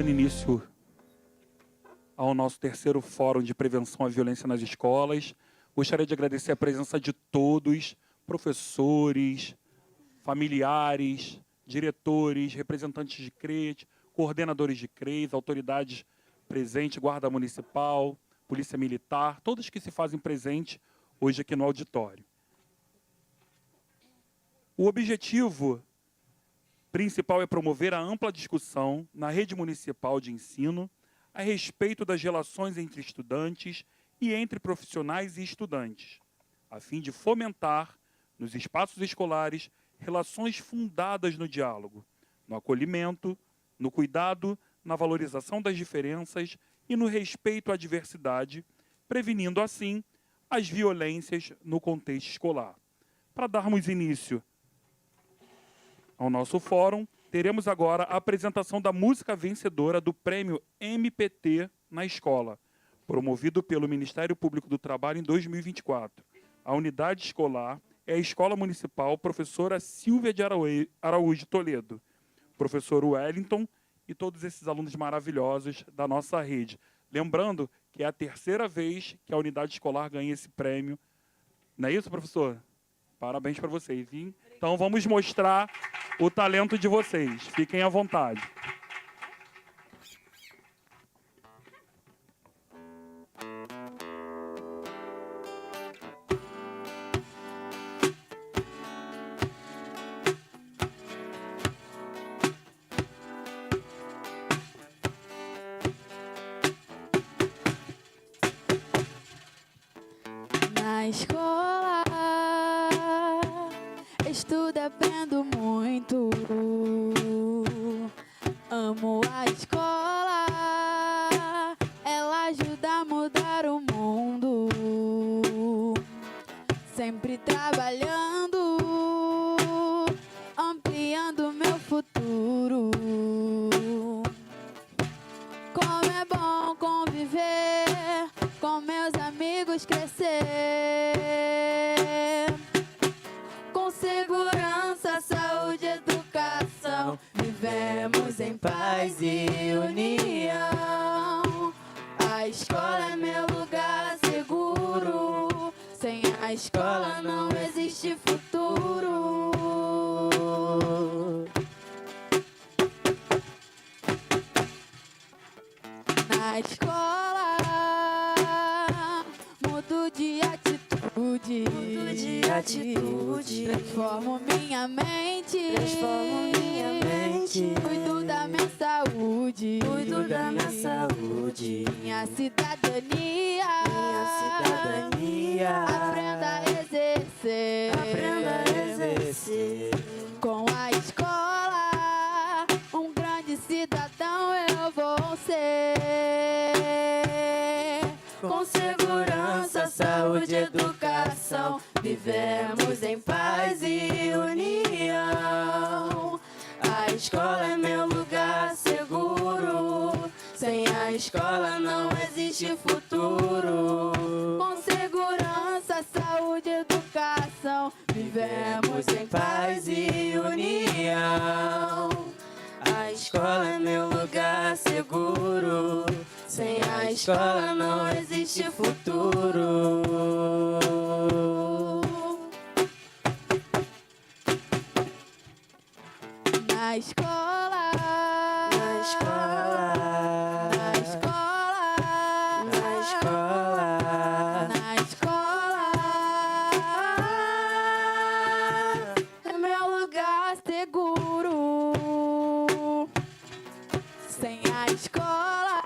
Dando início ao nosso terceiro Fórum de Prevenção à Violência nas Escolas, gostaria de agradecer a presença de todos, professores, familiares, diretores, representantes de CREAT, coordenadores de CREs, autoridades presentes, Guarda Municipal, Polícia Militar, todos que se fazem presentes hoje aqui no auditório. O objetivo principal é promover a ampla discussão na rede municipal de ensino a respeito das relações entre estudantes e entre profissionais e estudantes, a fim de fomentar, nos espaços escolares, relações fundadas no diálogo, no acolhimento, no cuidado, na valorização das diferenças e no respeito à diversidade, prevenindo, assim, as violências no contexto escolar. Para darmos início ao nosso fórum, teremos agora a apresentação da música vencedora do Prêmio MPT na Escola, promovido pelo Ministério Público do Trabalho em 2024. A unidade escolar é a Escola Municipal Professora Silvia de Araújo Toledo, professor Wellington e todos esses alunos maravilhosos da nossa rede. Lembrando que é a terceira vez que a unidade escolar ganha esse prêmio. Não é isso, professor? Parabéns para vocês, hein? Então vamos mostrar o talento de vocês. Fiquem à vontade. Na escola, estudo, aprendo muito. Amo a escola, ela ajuda a mudar o mundo. Sempre trabalhando, ampliando meu futuro. Como é bom conviver com meus amigos, crescer com segurança, saúde, educação. Vivemos em paz e união. A escola é meu lugar seguro. Sem a escola não existe futuro. Na escola, mudo de atitude. Transformo minha mente. Cuido da minha saúde. Minha cidadania. Aprenda a exercer. Com a escola, um grande cidadão eu vou ser. Com segurança, saúde, educação, vivemos em paz e união. A escola é meu lugar seguro. Sem a escola não existe futuro. Com segurança, saúde, educação, vivemos em paz e união. A escola é meu lugar seguro. Sem a escola não existe futuro. Na escola, é meu lugar seguro. Sem a escola,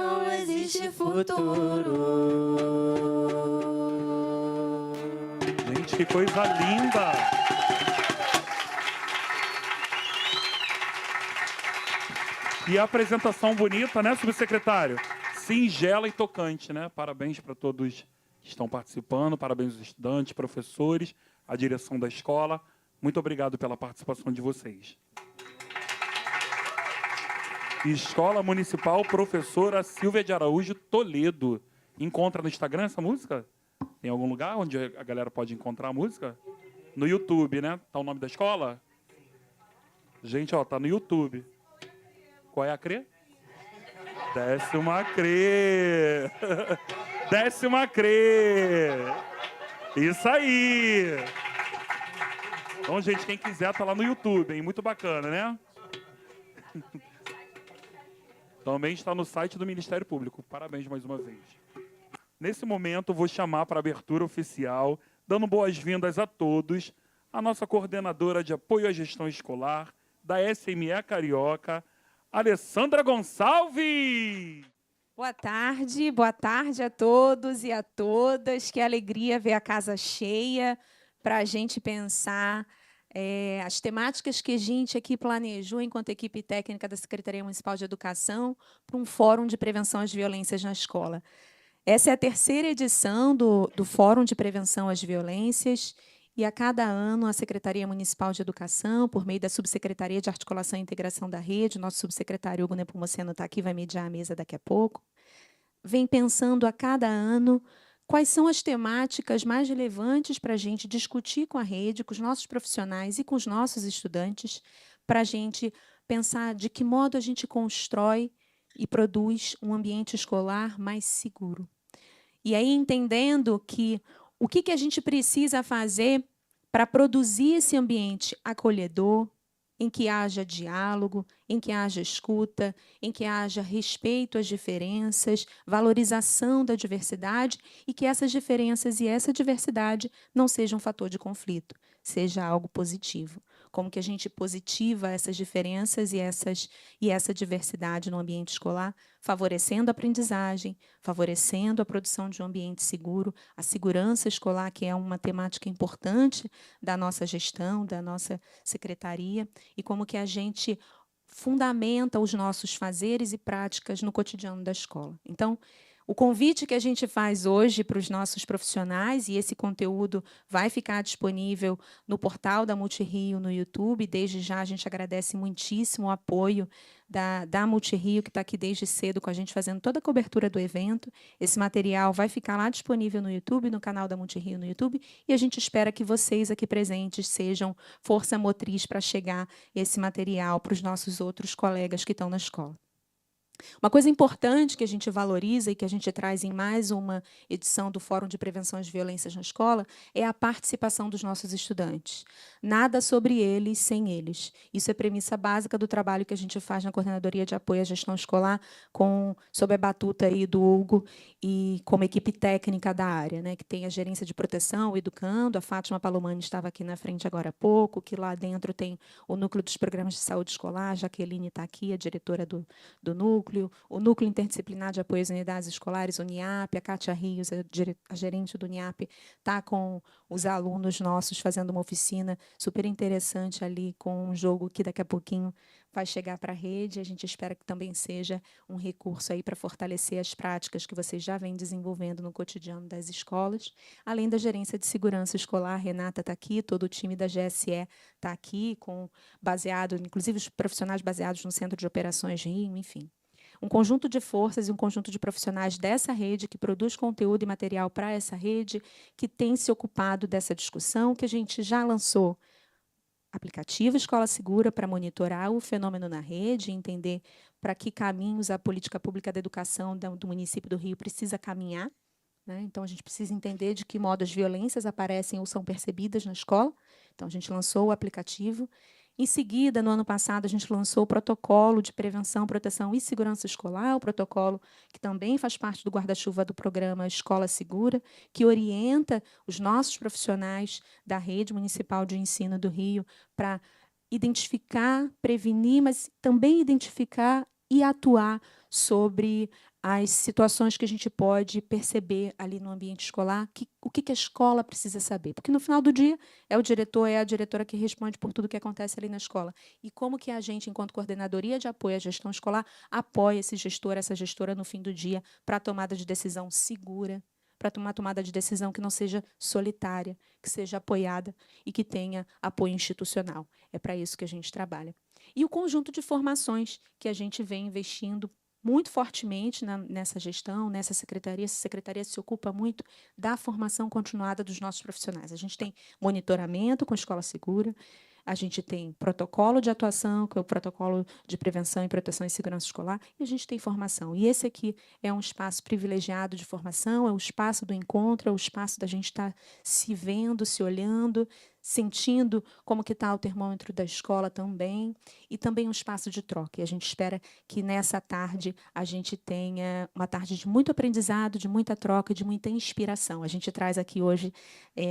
não existe futuro. Gente, que coisa linda! E a apresentação bonita, né, subsecretário? Singela e tocante, né? Parabéns para todos que estão participando, parabéns aos estudantes, professores, a direção da escola. Muito obrigado pela participação de vocês. Escola Municipal Professora Silvia de Araújo Toledo. Encontra no Instagram essa música? Tem algum lugar onde a galera pode encontrar a música? No YouTube, né? Tá o nome da escola? Gente, ó, tá no YouTube. Qual é a CRE? 10ª CRE. 10ª CRE. Isso aí. Então, gente, quem quiser tá lá no YouTube, hein? Muito bacana, né? Também está no site do Ministério Público. Parabéns mais uma vez. Nesse momento, vou chamar para a abertura oficial, dando boas-vindas a todos, a nossa coordenadora de apoio à gestão escolar da SME Carioca, Alessandra Gonçalves. Boa tarde a todos e a todas. Que alegria ver a casa cheia para a gente pensar as temáticas que a gente aqui planejou enquanto equipe técnica da Secretaria Municipal de Educação para um Fórum de Prevenção às Violências na Escola. Essa é a 3ª edição do Fórum de Prevenção às Violências e, a cada ano, a Secretaria Municipal de Educação, por meio da Subsecretaria de Articulação e Integração da Rede, o nosso subsecretário Hugo Nepomuceno está aqui, vai mediar a mesa daqui a pouco, vem pensando a cada ano quais são as temáticas mais relevantes para a gente discutir com a rede, com os nossos profissionais e com os nossos estudantes, para a gente pensar de que modo a gente constrói e produz um ambiente escolar mais seguro. E aí, entendendo que o que a gente precisa fazer para produzir esse ambiente acolhedor, em que haja diálogo, em que haja escuta, em que haja respeito às diferenças, valorização da diversidade e que essas diferenças e essa diversidade não sejam um fator de conflito, seja algo positivo. Como que a gente positiva essas diferenças e essa diversidade no ambiente escolar, favorecendo a aprendizagem, favorecendo a produção de um ambiente seguro, a segurança escolar, que é uma temática importante da nossa gestão, da nossa secretaria, e como que a gente fundamenta os nossos fazeres e práticas no cotidiano da escola. Então, o convite que a gente faz hoje para os nossos profissionais, e esse conteúdo vai ficar disponível no portal da Multirio no YouTube. Desde já, a gente agradece muitíssimo o apoio da Multirio, que está aqui desde cedo com a gente, fazendo toda a cobertura do evento. Esse material vai ficar lá disponível no YouTube, no canal da Multirio no YouTube, e a gente espera que vocês aqui presentes sejam força motriz para chegar esse material para os nossos outros colegas que estão na escola. Uma coisa importante que a gente valoriza e que a gente traz em mais uma edição do Fórum de Prevenção às Violências na Escola é a participação dos nossos estudantes. Nada sobre eles sem eles. Isso é premissa básica do trabalho que a gente faz na Coordenadoria de Apoio à Gestão Escolar, sob a batuta aí do Hugo e como equipe técnica da área, né, que tem a gerência de proteção, o Educando, a Fátima Palomani estava aqui na frente agora há pouco, que lá dentro tem o Núcleo dos Programas de Saúde Escolar, a Jaqueline está aqui, a diretora do núcleo, o Núcleo Interdisciplinar de Apoio às Unidades Escolares, o NIAP, a Kátia Rios, a gerente do NIAP, está com os alunos nossos fazendo uma oficina super interessante ali, com um jogo que daqui a pouquinho vai chegar para a rede. A gente espera que também seja um recurso aí para fortalecer as práticas que vocês já vêm desenvolvendo no cotidiano das escolas. Além da gerência de segurança escolar, Renata está aqui, todo o time da GSE está aqui, inclusive os profissionais baseados no Centro de Operações Rio, enfim. Um conjunto de forças e um conjunto de profissionais dessa rede que produz conteúdo e material para essa rede, que tem se ocupado dessa discussão, que a gente já lançou aplicativo Escola Segura para monitorar o fenômeno na rede, entender para que caminhos a política pública da educação do município do Rio precisa caminhar, né? Então, a gente precisa entender de que modo as violências aparecem ou são percebidas na escola. Então, a gente lançou o aplicativo. Em seguida, no ano passado, a gente lançou o protocolo de prevenção, proteção e segurança escolar, o protocolo que também faz parte do guarda-chuva do programa Escola Segura, que orienta os nossos profissionais da Rede Municipal de Ensino do Rio para identificar, prevenir, mas também identificar e atuar sobre as situações que a gente pode perceber ali no ambiente escolar, o que a escola precisa saber. Porque, no final do dia, é o diretor, é a diretora que responde por tudo que acontece ali na escola. E como que a gente, enquanto coordenadoria de apoio à gestão escolar, apoia esse gestor, essa gestora, no fim do dia, para a tomada de decisão segura, para uma tomada de decisão que não seja solitária, que seja apoiada e que tenha apoio institucional. É para isso que a gente trabalha. E o conjunto de formações que a gente vem investindo muito fortemente nessa gestão, nessa secretaria. Essa secretaria se ocupa muito da formação continuada dos nossos profissionais. A gente tem monitoramento com a Escola Segura, a gente tem protocolo de atuação, que é o protocolo de prevenção e proteção e segurança escolar, e a gente tem formação. E esse aqui é um espaço privilegiado de formação, é o espaço do encontro, é o espaço da gente estar se vendo, se olhando, sentindo como que está o termômetro da escola também, e também um espaço de troca. E a gente espera que nessa tarde a gente tenha uma tarde de muito aprendizado, de muita troca, de muita inspiração. A gente traz aqui hoje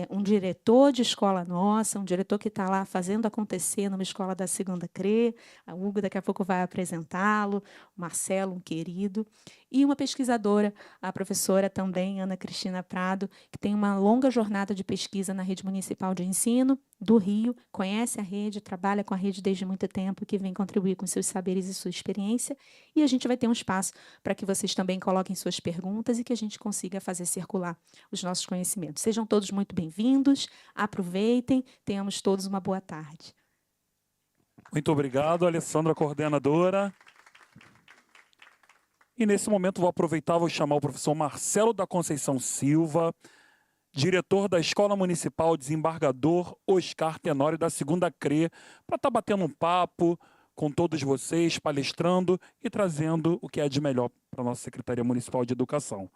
um diretor de escola nossa, um diretor que está lá fazendo acontecer numa escola da Segunda CRE, a Hugo daqui a pouco vai apresentá-lo, o Marcelo, um querido, e uma pesquisadora, a professora também, Ana Cristina Prado, que tem uma longa jornada de pesquisa na Rede Municipal de Ensino do Rio, conhece a rede, trabalha com a rede desde muito tempo, que vem contribuir com seus saberes e sua experiência, e a gente vai ter um espaço para que vocês também coloquem suas perguntas e que a gente consiga fazer circular os nossos conhecimentos. Sejam todos muito bem-vindos, aproveitem, tenhamos todos uma boa tarde. Muito obrigado, Alessandra, coordenadora. E, nesse momento, vou aproveitar, vou chamar o professor Marcelo da Conceição Silva, diretor da Escola Municipal Desembargador Oscar Tenório, da Segunda CRE, para estar batendo um papo com todos vocês, palestrando e trazendo o que é de melhor para a nossa Secretaria Municipal de Educação.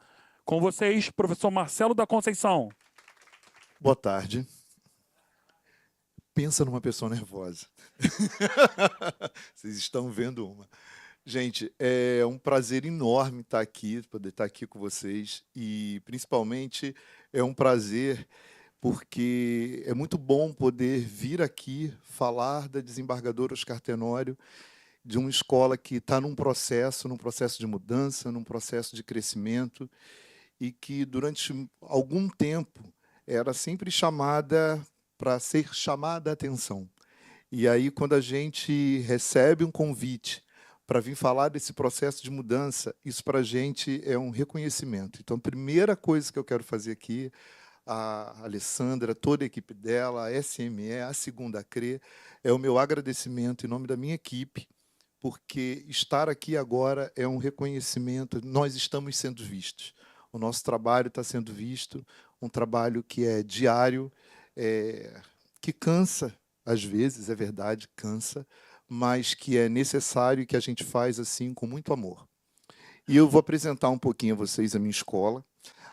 Com vocês, professor Marcelo da Conceição. Boa tarde. Pensa numa pessoa nervosa. Vocês estão vendo uma. Gente, é um prazer enorme estar aqui, poder estar aqui com vocês, e principalmente é um prazer porque é muito bom poder vir aqui falar da desembargadora Oscar Tenório, de uma escola que está num processo de mudança, num processo de crescimento, e que durante algum tempo era sempre chamada para ser chamada a atenção. E aí, quando a gente recebe um convite para vir falar desse processo de mudança, isso para a gente é um reconhecimento. Então, a primeira coisa que eu quero fazer aqui, a Alessandra, toda a equipe dela, a SME, a Segunda CRE, é o meu agradecimento em nome da minha equipe, porque estar aqui agora é um reconhecimento, nós estamos sendo vistos. O nosso trabalho está sendo visto, um trabalho que é diário, que cansa, às vezes, é verdade, cansa, mas que é necessário e que a gente faz assim com muito amor. E eu vou apresentar um pouquinho a vocês a minha escola.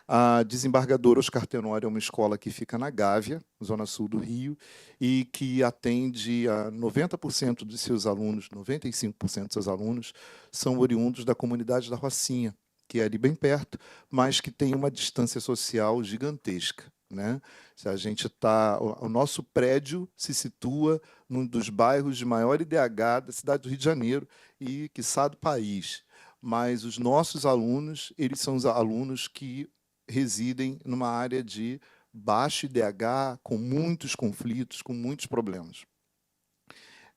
A Desembargadora Oscar Tenório é uma escola que fica na Gávea, zona sul do Rio, e que atende a 90% dos seus alunos, 95% dos seus alunos, são oriundos da comunidade da Rocinha, que é ali bem perto, mas que tem uma distância social gigantesca, né? Se a gente o nosso prédio se situa num dos bairros de maior IDH da cidade do Rio de Janeiro e, quiçá, do país. Mas os nossos alunos, eles são os alunos que residem numa área de baixo IDH, com muitos conflitos, com muitos problemas.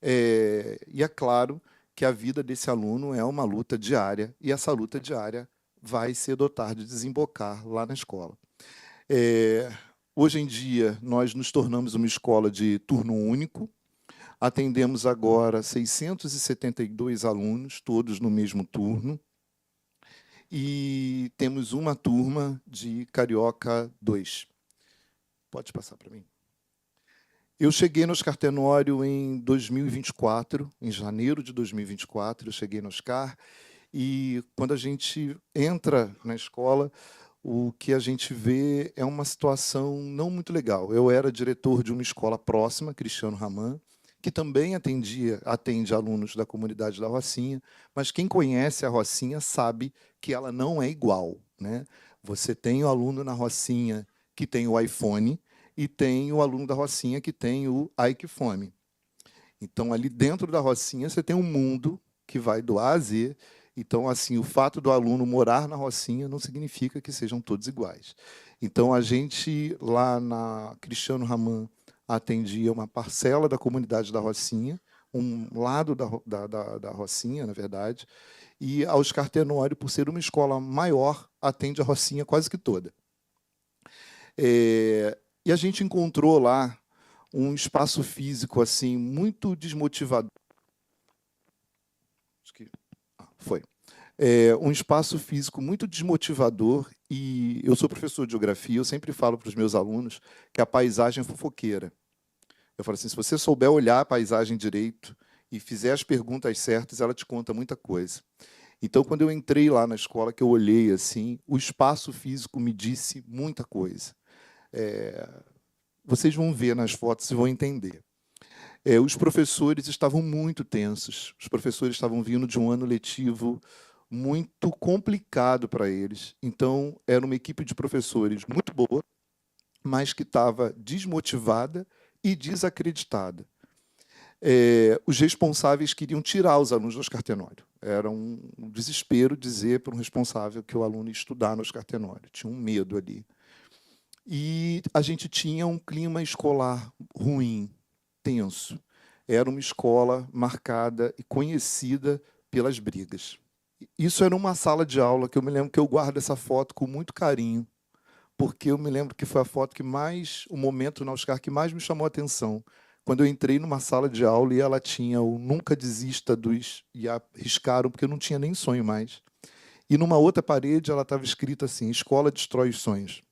E é claro que a vida desse aluno é uma luta diária, e essa luta diária vai cedo ou tarde desembocar lá na escola. Hoje em dia, nós nos tornamos uma escola de turno único, atendemos agora 672 alunos, todos no mesmo turno, e temos uma turma de Carioca 2. Pode passar para mim. Eu cheguei no Oscar Tenório em 2024, em janeiro de 2024, eu cheguei no Oscar, e quando a gente entra na escola, o que a gente vê é uma situação não muito legal. Eu era diretor de uma escola próxima, Cristiano Ramã, que também atende alunos da comunidade da Rocinha, mas quem conhece a Rocinha sabe que ela não é igual, né? Você tem o aluno na Rocinha que tem o iPhone e tem o aluno da Rocinha que tem o iQfome. Então, ali dentro da Rocinha, você tem um mundo que vai do A a Z. Então, assim, o fato do aluno morar na Rocinha não significa que sejam todos iguais. Então, a gente, lá na Cristiano Ramã, atendia uma parcela da comunidade da Rocinha, um lado da Rocinha, na verdade, e a Oscar Tenório, por ser uma escola maior, atende a Rocinha quase que toda. E a gente encontrou lá um espaço físico assim muito desmotivador. Acho que foi. um espaço físico muito desmotivador, e eu sou professor de geografia, eu sempre falo para os meus alunos que a paisagem é fofoqueira. Eu falo assim, se você souber olhar a paisagem direito e fizer as perguntas certas, ela te conta muita coisa. Então, quando eu entrei lá na escola, que eu olhei assim, o espaço físico me disse muita coisa. Vocês vão ver nas fotos e vão entender. Os professores estavam muito tensos, os professores estavam vindo de um ano letivo muito complicado para eles. Então, era uma equipe de professores muito boa, mas que estava desmotivada e desacreditada. Os responsáveis queriam tirar os alunos do Oscar Tenório. Era um desespero dizer para um responsável que o aluno ia estudar no Oscar Tenório. Tinha um medo ali. E a gente tinha um clima escolar ruim, tenso. Era uma escola marcada e conhecida pelas brigas. Isso era uma sala de aula que eu me lembro que eu guardo essa foto com muito carinho, porque eu me lembro que foi a foto que mais, o momento na Oscar que mais me chamou a atenção. Quando eu entrei numa sala de aula e ela tinha o nunca desista dos... e arriscaram, porque eu não tinha nem sonho mais. E numa outra parede ela estava escrita assim, escola destrói os sonhos.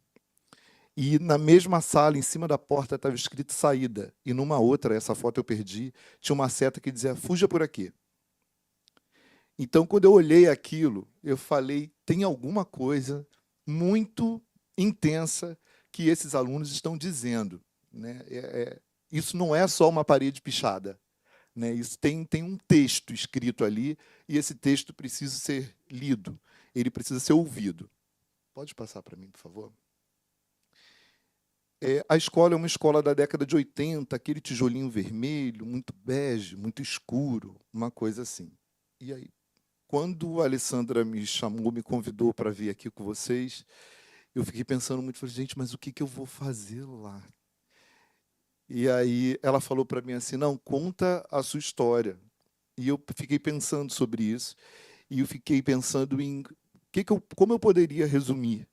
E na mesma sala, em cima da porta, estava escrito saída. E numa outra, essa foto eu perdi, tinha uma seta que dizia, fuja por aqui. Então, quando eu olhei aquilo, eu falei, tem alguma coisa muito intensa que esses alunos estão dizendo, né? Isso não é só uma parede pichada, né? Isso tem um texto escrito ali, e esse texto precisa ser lido, ele precisa ser ouvido. Pode passar para mim, por favor? A escola é uma escola da década de 80, aquele tijolinho vermelho, muito bege, muito escuro, uma coisa assim. E aí, quando a Alessandra me chamou, me convidou para vir aqui com vocês, eu fiquei pensando muito, falei, gente, mas o que eu vou fazer lá? E aí ela falou para mim assim, não, conta a sua história. E eu fiquei pensando sobre isso, e eu fiquei pensando em como eu poderia resumir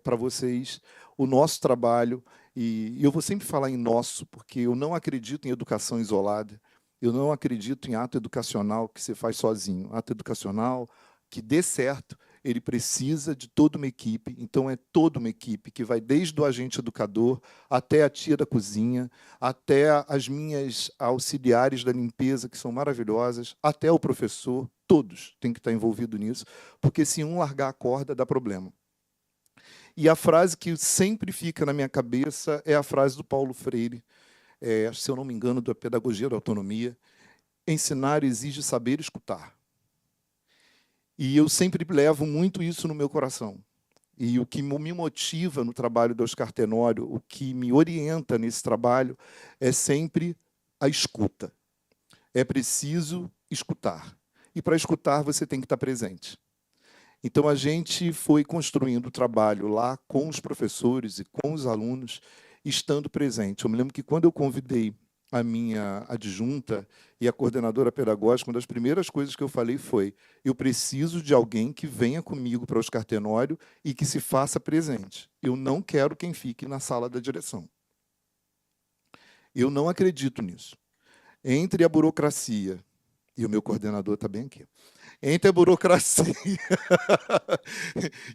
para vocês o nosso trabalho, e eu vou sempre falar em nosso, porque eu não acredito em educação isolada, eu não acredito em ato educacional que você faz sozinho. Ato educacional que dê certo, ele precisa de toda uma equipe, então é toda uma equipe que vai desde o agente educador até a tia da cozinha, até as minhas auxiliares da limpeza, que são maravilhosas, até o professor, todos têm que estar envolvidos nisso, porque se um largar a corda, dá problema. E a frase que sempre fica na minha cabeça é a frase do Paulo Freire, se eu não me engano, da Pedagogia da Autonomia, ensinar exige saber escutar. E eu sempre levo muito isso no meu coração. E o que me motiva no trabalho do Oscar Tenório, o que me orienta nesse trabalho, é sempre a escuta. É preciso escutar. E para escutar, você tem que estar presente. Então, a gente foi construindo o trabalho lá com os professores e com os alunos, estando presente. Eu me lembro que quando eu convidei a minha adjunta e a coordenadora pedagógica, uma das primeiras coisas que eu falei foi, eu preciso de alguém que venha comigo para o Oscar Tenório e que se faça presente. Eu não quero quem fique na sala da direção. Eu não acredito nisso. Entre a burocracia, e o meu coordenador está bem aqui, entre a burocracia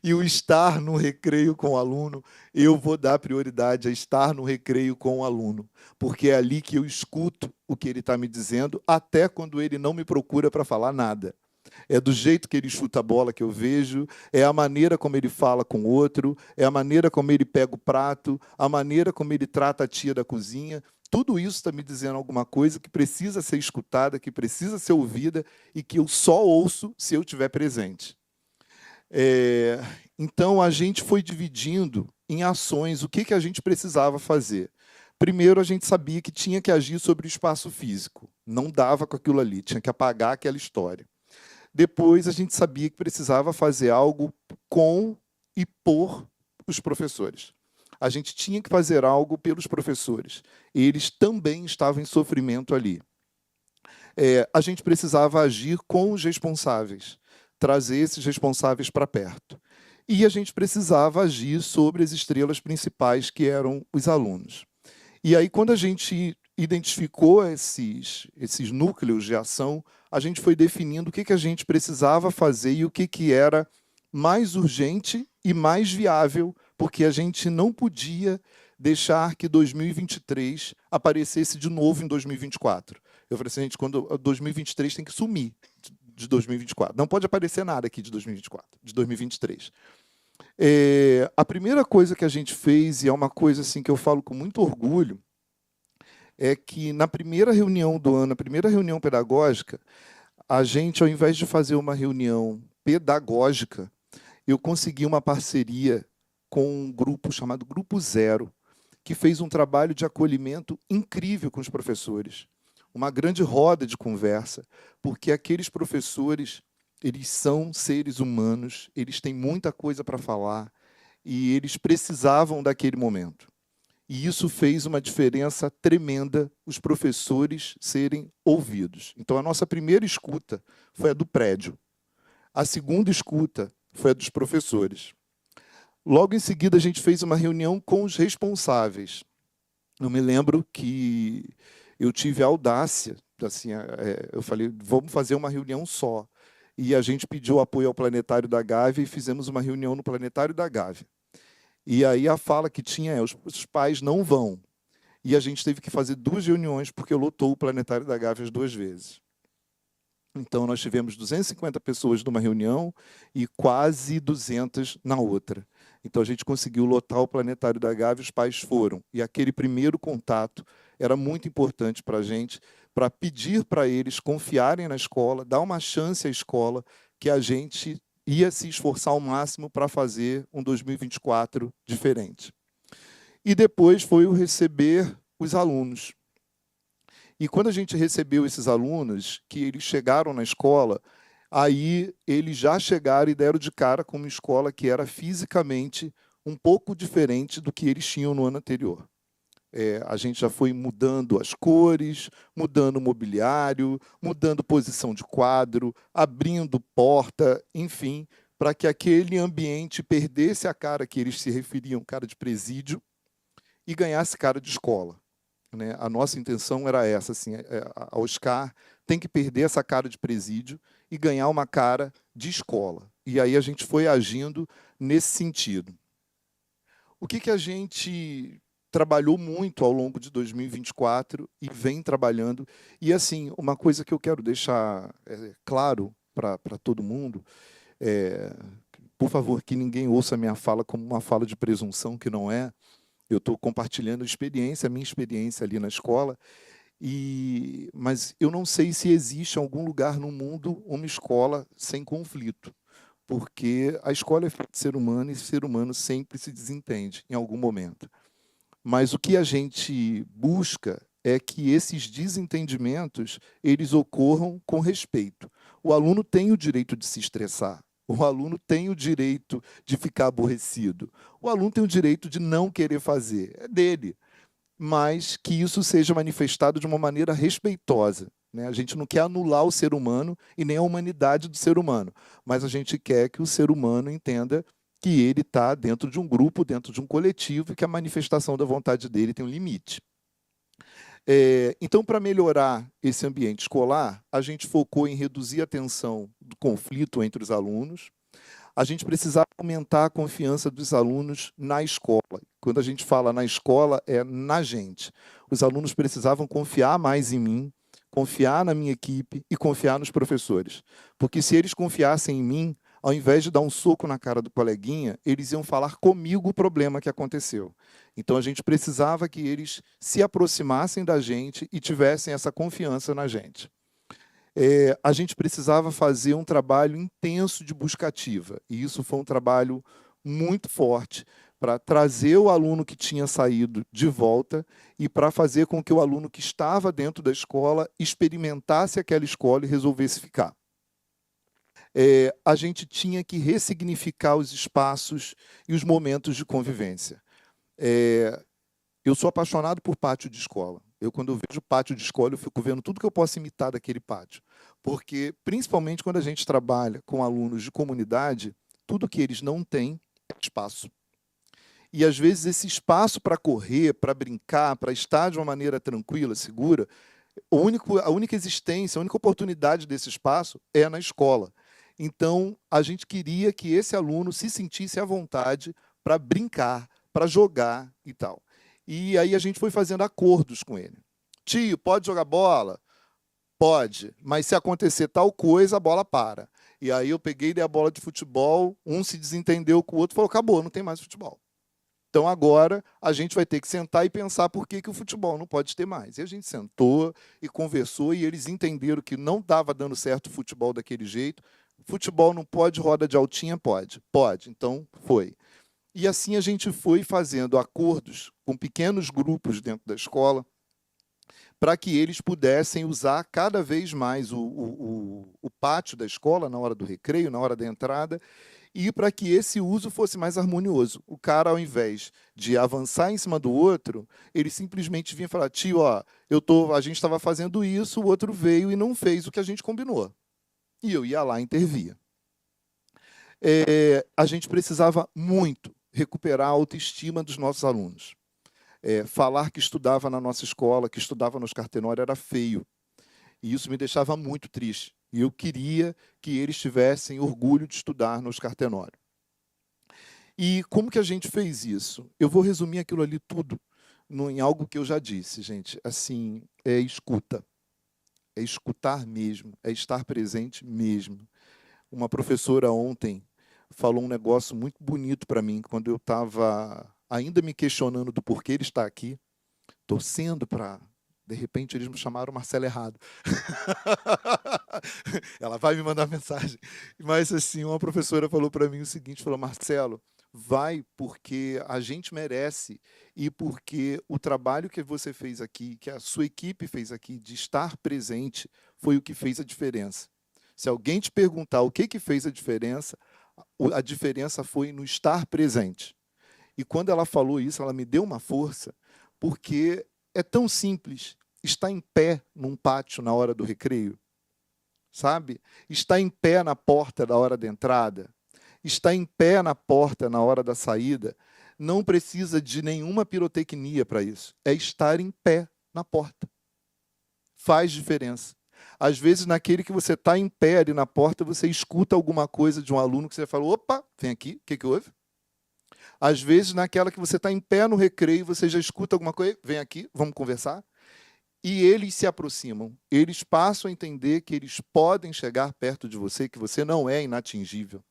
e o estar no recreio com o aluno, eu vou dar prioridade a estar no recreio com o aluno, porque é ali que eu escuto o que ele está me dizendo, até quando ele não me procura para falar nada. É do jeito que ele chuta a bola que eu vejo, é a maneira como ele fala com o outro, é a maneira como ele pega o prato, a maneira como ele trata a tia da cozinha. Tudo isso está me dizendo alguma coisa que precisa ser escutada, que precisa ser ouvida e que eu só ouço se eu estiver presente. Então, a gente foi dividindo em ações o que a gente precisava fazer. Primeiro, a gente sabia que tinha que agir sobre o espaço físico. Não dava com aquilo ali, tinha que apagar aquela história. Depois, a gente sabia que precisava fazer algo com e por os professores. A gente tinha que fazer algo pelos professores. Eles também estavam em sofrimento ali. A gente precisava agir com os responsáveis, trazer esses responsáveis para perto. E a gente precisava agir sobre as estrelas principais, que eram os alunos. E aí, quando a gente identificou esses núcleos de ação, a gente foi definindo o que a gente precisava fazer e o que era mais urgente e mais viável, porque a gente não podia deixar que 2023 aparecesse de novo em 2024. Eu falei assim, gente, quando 2023 tem que sumir de 2024. Não pode aparecer nada aqui de 2024, de 2023. A primeira coisa que a gente fez, e é uma coisa assim que eu falo com muito orgulho, é que na primeira reunião do ano, na primeira reunião pedagógica, a gente, ao invés de fazer uma reunião pedagógica, eu consegui uma parceria com um grupo chamado Grupo Zero, que fez um trabalho de acolhimento incrível com os professores. Uma grande roda de conversa, porque aqueles professores, eles são seres humanos, eles têm muita coisa para falar, e eles precisavam daquele momento. E isso fez uma diferença tremenda, os professores serem ouvidos. Então, a nossa primeira escuta foi a do prédio. A segunda escuta foi a dos professores. Logo em seguida, a gente fez uma reunião com os responsáveis. Eu me lembro que eu tive a audácia, assim, eu falei, vamos fazer uma reunião só. E a gente pediu apoio ao Planetário da Gávea e fizemos uma reunião no Planetário da Gávea. E aí a fala que tinha é, os pais não vão. E a gente teve que fazer 2 reuniões, porque lotou o Planetário da Gávea as 2 vezes. Então, nós tivemos 250 pessoas numa reunião e quase 200 na outra. Então, a gente conseguiu lotar o Planetário da Gávea, os pais foram. E aquele primeiro contato era muito importante para a gente, para pedir para eles confiarem na escola, dar uma chance à escola, que a gente ia se esforçar ao máximo para fazer um 2024 diferente. E depois foi o receber os alunos. E quando a gente recebeu esses alunos, que eles chegaram na escola, aí eles já chegaram e deram de cara com uma escola que era fisicamente um pouco diferente do que eles tinham no ano anterior. A gente já foi mudando as cores, mudando o mobiliário, mudando posição de quadro, abrindo porta, enfim, para que aquele ambiente perdesse a cara que eles se referiam, cara de presídio, e ganhasse cara de escola. Né? A nossa intenção era essa, assim, a Oscar tem que perder essa cara de presídio e ganhar uma cara de escola. E aí a gente foi agindo nesse sentido. O que a gente trabalhou muito ao longo de 2024 e vem trabalhando, e assim, uma coisa que eu quero deixar claro para todo mundo, por favor, que ninguém ouça a minha fala como uma fala de presunção, que não é. Eu estou compartilhando a minha experiência ali na escola, mas eu não sei se existe em algum lugar no mundo uma escola sem conflito, porque a escola é feita de ser humano e o ser humano sempre se desentende em algum momento. Mas o que a gente busca é que esses desentendimentos eles ocorram com respeito. O aluno tem o direito de se estressar. O aluno tem o direito de ficar aborrecido. O aluno tem o direito de não querer fazer. É dele. Mas que isso seja manifestado de uma maneira respeitosa. Né? A gente não quer anular o ser humano e nem a humanidade do ser humano. Mas a gente quer que o ser humano entenda que ele está dentro de um grupo, dentro de um coletivo, e que a manifestação da vontade dele tem um limite. Então, para melhorar esse ambiente escolar, a gente focou em reduzir a tensão do conflito entre os alunos. A gente precisava aumentar a confiança dos alunos na escola. Quando a gente fala na escola, é na gente. Os alunos precisavam confiar mais em mim, confiar na minha equipe e confiar nos professores. Porque se eles confiassem em mim, ao invés de dar um soco na cara do coleguinha, eles iam falar comigo o problema que aconteceu. Então, a gente precisava que eles se aproximassem da gente e tivessem essa confiança na gente. A gente precisava fazer um trabalho intenso de busca ativa. E isso foi um trabalho muito forte para trazer o aluno que tinha saído de volta e para fazer com que o aluno que estava dentro da escola experimentasse aquela escola e resolvesse ficar. A gente tinha que ressignificar os espaços e os momentos de convivência. Eu sou apaixonado por pátio de escola. Quando eu vejo pátio de escola, eu fico vendo tudo que eu posso imitar daquele pátio. Porque, principalmente quando a gente trabalha com alunos de comunidade, tudo que eles não têm é espaço. E, às vezes, esse espaço para correr, para brincar, para estar de uma maneira tranquila, segura, a única existência, a única oportunidade desse espaço é na escola. Então, a gente queria que esse aluno se sentisse à vontade para brincar, para jogar e tal. E aí a gente foi fazendo acordos com ele. Tio, pode jogar bola? Pode, mas se acontecer tal coisa, a bola para. E aí eu peguei e dei a bola de futebol, um se desentendeu com o outro, falou, acabou, não tem mais futebol. Então, agora, a gente vai ter que sentar e pensar por que o futebol não pode ter mais. E a gente sentou e conversou, e eles entenderam que não estava dando certo o futebol daquele jeito. Futebol não pode, roda de altinha pode. Pode, então foi. E assim a gente foi fazendo acordos com pequenos grupos dentro da escola, para que eles pudessem usar cada vez mais o pátio da escola na hora do recreio, na hora da entrada, e para que esse uso fosse mais harmonioso. O cara, ao invés de avançar em cima do outro, ele simplesmente vinha falar, tio, ó, a gente estava fazendo isso, o outro veio e não fez o que a gente combinou. E eu ia lá e intervia. A gente precisava muito recuperar a autoestima dos nossos alunos. Falar que estudava na nossa escola, que estudava no Oscar Tenório, era feio. E isso me deixava muito triste. E eu queria que eles tivessem orgulho de estudar no Oscar Tenório. E como que a gente fez isso? Eu vou resumir aquilo ali tudo em algo que eu já disse, gente. Assim, é escuta. É escutar mesmo, é estar presente mesmo. Uma professora ontem falou um negócio muito bonito para mim, quando eu estava ainda me questionando do porquê ele está aqui, torcendo para... De repente, eles me chamaram Marcelo errado. Ela vai me mandar mensagem. Mas, assim, uma professora falou para mim o seguinte, falou, Marcelo, vai porque a gente merece e porque o trabalho que você fez aqui, que a sua equipe fez aqui, de estar presente, foi o que fez a diferença. Se alguém te perguntar o que fez a diferença foi no estar presente. E quando ela falou isso, ela me deu uma força, porque é tão simples estar em pé num pátio na hora do recreio, sabe? Estar em pé na porta da hora da entrada, estar em pé na porta na hora da saída, não precisa de nenhuma pirotecnia para isso. É estar em pé na porta. Faz diferença. Às vezes, naquele que você está em pé ali na porta, você escuta alguma coisa de um aluno que você fala, opa, vem aqui, o que houve? Às vezes, naquela que você está em pé no recreio, você já escuta alguma coisa, vem aqui, vamos conversar. E eles se aproximam, eles passam a entender que eles podem chegar perto de você, que você não é inatingível.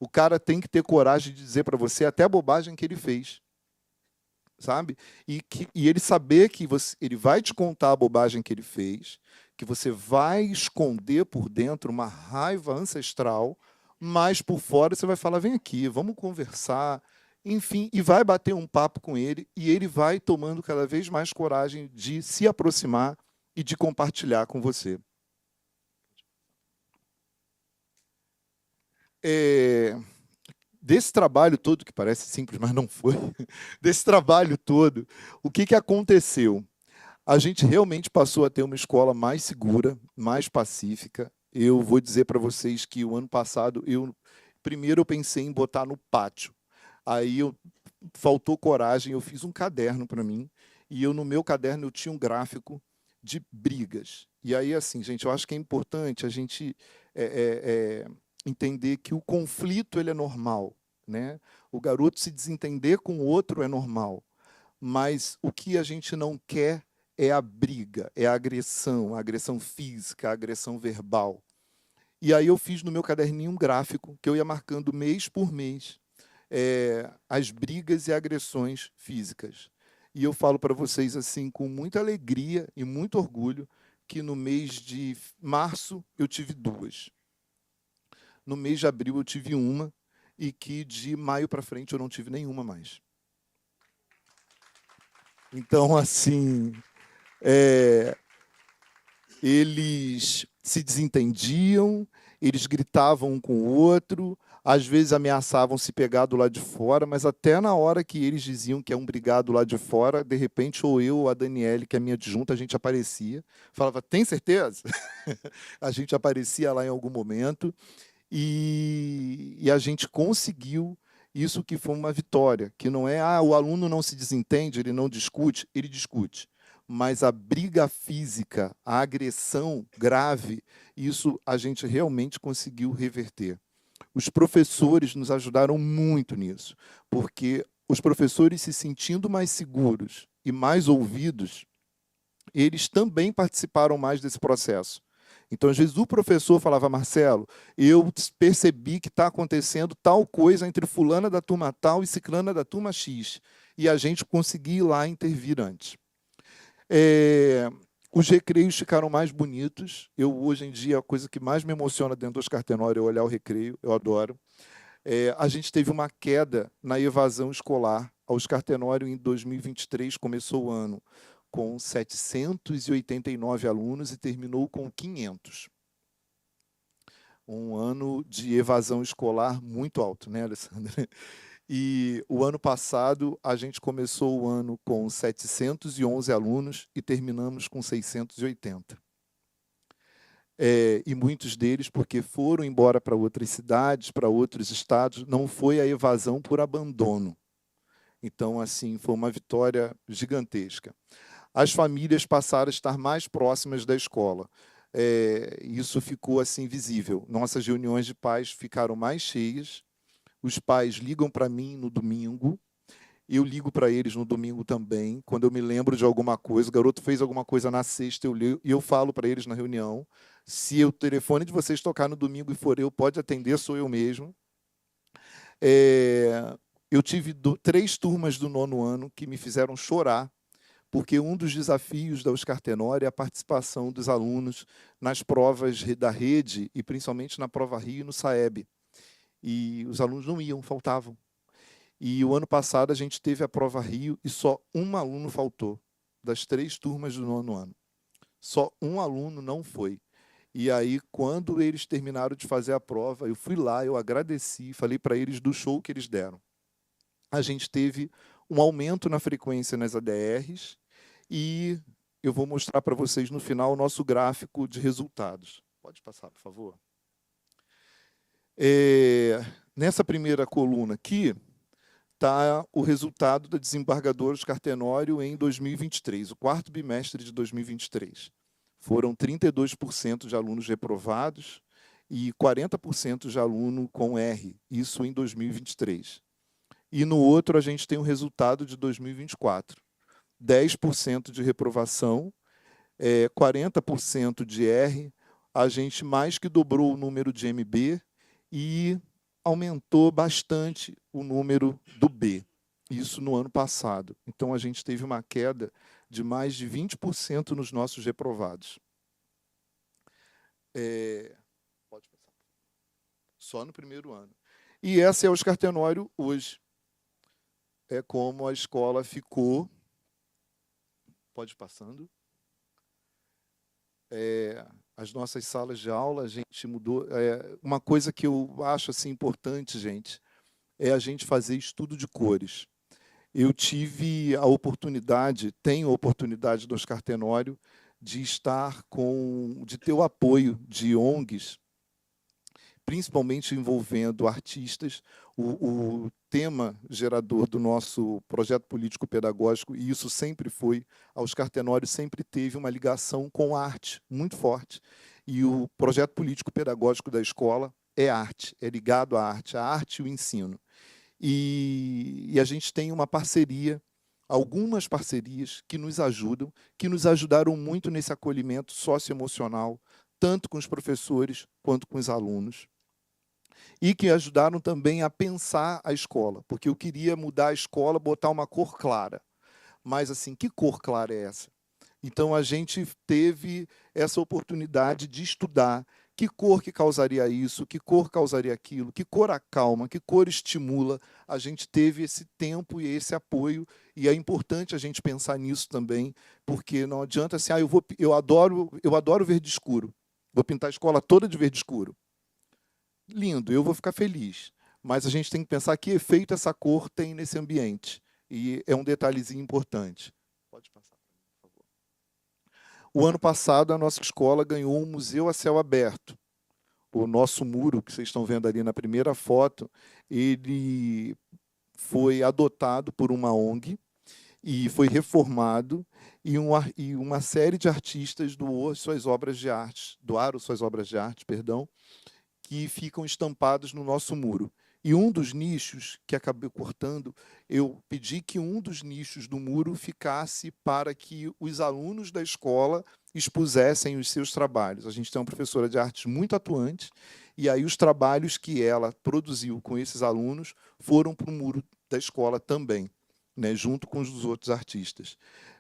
O cara tem que ter coragem de dizer para você até a bobagem que ele fez, sabe? E ele saber que ele vai te contar a bobagem que ele fez, que você vai esconder por dentro uma raiva ancestral, mas por fora você vai falar, vem aqui, vamos conversar, enfim, e vai bater um papo com ele, e ele vai tomando cada vez mais coragem de se aproximar e de compartilhar com você. Desse trabalho todo, que parece simples, mas não foi, desse trabalho todo, o que aconteceu? A gente realmente passou a ter uma escola mais segura, mais pacífica. Eu vou dizer para vocês que o ano passado, primeiro eu pensei em botar no pátio. Aí faltou coragem, eu fiz um caderno para mim, e no meu caderno eu tinha um gráfico de brigas. E aí, assim, gente, eu acho que é importante a gente entender que o conflito ele é normal, né? O garoto se desentender com o outro é normal, mas o que a gente não quer é a briga, é a agressão física, a agressão verbal. E aí eu fiz no meu caderninho um gráfico que eu ia marcando mês por mês as brigas e agressões físicas. E eu falo para vocês assim com muita alegria e muito orgulho que no mês de março eu tive 2. No mês de abril eu tive 1 e que de maio para frente eu não tive nenhuma mais. Então, assim, eles se desentendiam, eles gritavam um com o outro, às vezes ameaçavam se pegar do lado de fora, mas até na hora que eles diziam que é um brigado lá de fora, de repente, ou eu ou a Daniele, que é a minha adjunta, a gente aparecia, falava, tem certeza? A gente aparecia lá em algum momento, e a gente conseguiu Isso que foi uma vitória, que não é, o aluno não se desentende, ele não discute, ele discute. Mas a briga física, a agressão grave, isso a gente realmente conseguiu reverter. Os professores nos ajudaram muito nisso, porque os professores se sentindo mais seguros e mais ouvidos, eles também participaram mais desse processo. Então, às vezes, o professor falava, Marcelo, eu percebi que está acontecendo tal coisa entre fulana da turma tal e ciclana da turma X, e a gente conseguia ir lá intervir antes. Os recreios ficaram mais bonitos. Hoje em dia, a coisa que mais me emociona dentro do Oscar Tenório é olhar o recreio, eu adoro. A gente teve uma queda na evasão escolar. A Oscar Tenório, em 2023, começou o ano com 789 alunos e terminou com 500. Um ano de evasão escolar muito alto, né, Alessandra? E o ano passado, a gente começou o ano com 711 alunos e terminamos com 680. E muitos deles, porque foram embora para outras cidades, para outros estados, não foi a evasão por abandono. Então, assim, foi uma vitória gigantesca. As famílias passaram a estar mais próximas da escola. Isso ficou assim visível. Nossas reuniões de pais ficaram mais cheias. Os pais ligam para mim no domingo. Eu ligo para eles no domingo também. Quando eu me lembro de alguma coisa, o garoto fez alguma coisa na sexta, eu ligo, e eu falo para eles na reunião. Se o telefone de vocês tocar no domingo e for eu, pode atender, sou eu mesmo. Eu tive 3 turmas do 9º ano que me fizeram chorar, porque um dos desafios da Oscar Tenório é a participação dos alunos nas provas da rede, e principalmente na prova Rio e no SAEB. E os alunos não iam, faltavam. E o ano passado a gente teve a prova Rio e só um aluno faltou, das 3 turmas do 9º ano. Só um aluno não foi. E aí, quando eles terminaram de fazer a prova, eu fui lá, eu agradeci, falei para eles do show que eles deram. A gente teve um aumento na frequência nas ADRs e eu vou mostrar para vocês no final o nosso gráfico de resultados. Pode passar, por favor. Nessa primeira coluna aqui está o resultado da desembargadora Oscar Tenório em 2023, o 4º bimestre de 2023. Foram 32% de alunos reprovados e 40% de aluno com R, isso em 2023. E no outro a gente tem o resultado de 2024. 10% de reprovação, 40% de R, a gente mais que dobrou o número de MB e aumentou bastante o número do B, isso no ano passado. Então, a gente teve uma queda de mais de 20% nos nossos reprovados. Pode passar. Só no primeiro ano. E essa é a Oscar Tenório hoje. É como a escola ficou. Pode ir passando. As nossas salas de aula, a gente mudou. Uma coisa que eu acho assim, importante, gente, é a gente fazer estudo de cores. Eu tive a oportunidade, tenho a oportunidade do Oscar Tenório de de ter o apoio de ONGs, principalmente envolvendo artistas. O tema gerador do nosso projeto político-pedagógico, e isso sempre foi, a Oscar Tenório sempre teve uma ligação com a arte muito forte. E o projeto político-pedagógico da escola é arte, é ligado à arte e o ensino. E a gente tem uma parceria, algumas parcerias que nos ajudam, que nos ajudaram muito nesse acolhimento socioemocional, tanto com os professores quanto com os alunos. E que ajudaram também a pensar a escola, porque eu queria mudar a escola, botar uma cor clara. Mas, assim, que cor clara é essa? Então, a gente teve essa oportunidade de estudar que cor que causaria isso, que cor causaria aquilo, que cor acalma, que cor estimula. A gente teve esse tempo e esse apoio, e é importante a gente pensar nisso também, porque não adianta assim, eu adoro verde escuro, vou pintar a escola toda de verde escuro. Lindo, eu vou ficar feliz, mas a gente tem que pensar que efeito essa cor tem nesse ambiente, e é um detalhezinho importante. Pode passar, por favor. O ano passado, a nossa escola ganhou um museu a céu aberto. O nosso muro, que vocês estão vendo ali na primeira foto, ele foi adotado por uma ONG e foi reformado, e uma série de artistas doaram suas obras de arte, perdão, que ficam estampados no nosso muro. E um dos nichos, que acabei cortando, eu pedi que um dos nichos do muro ficasse para que os alunos da escola expusessem os seus trabalhos. A gente tem uma professora de artes muito atuante, e aí os trabalhos que ela produziu com esses alunos foram para o muro da escola também, né, junto com os dos outros artistas.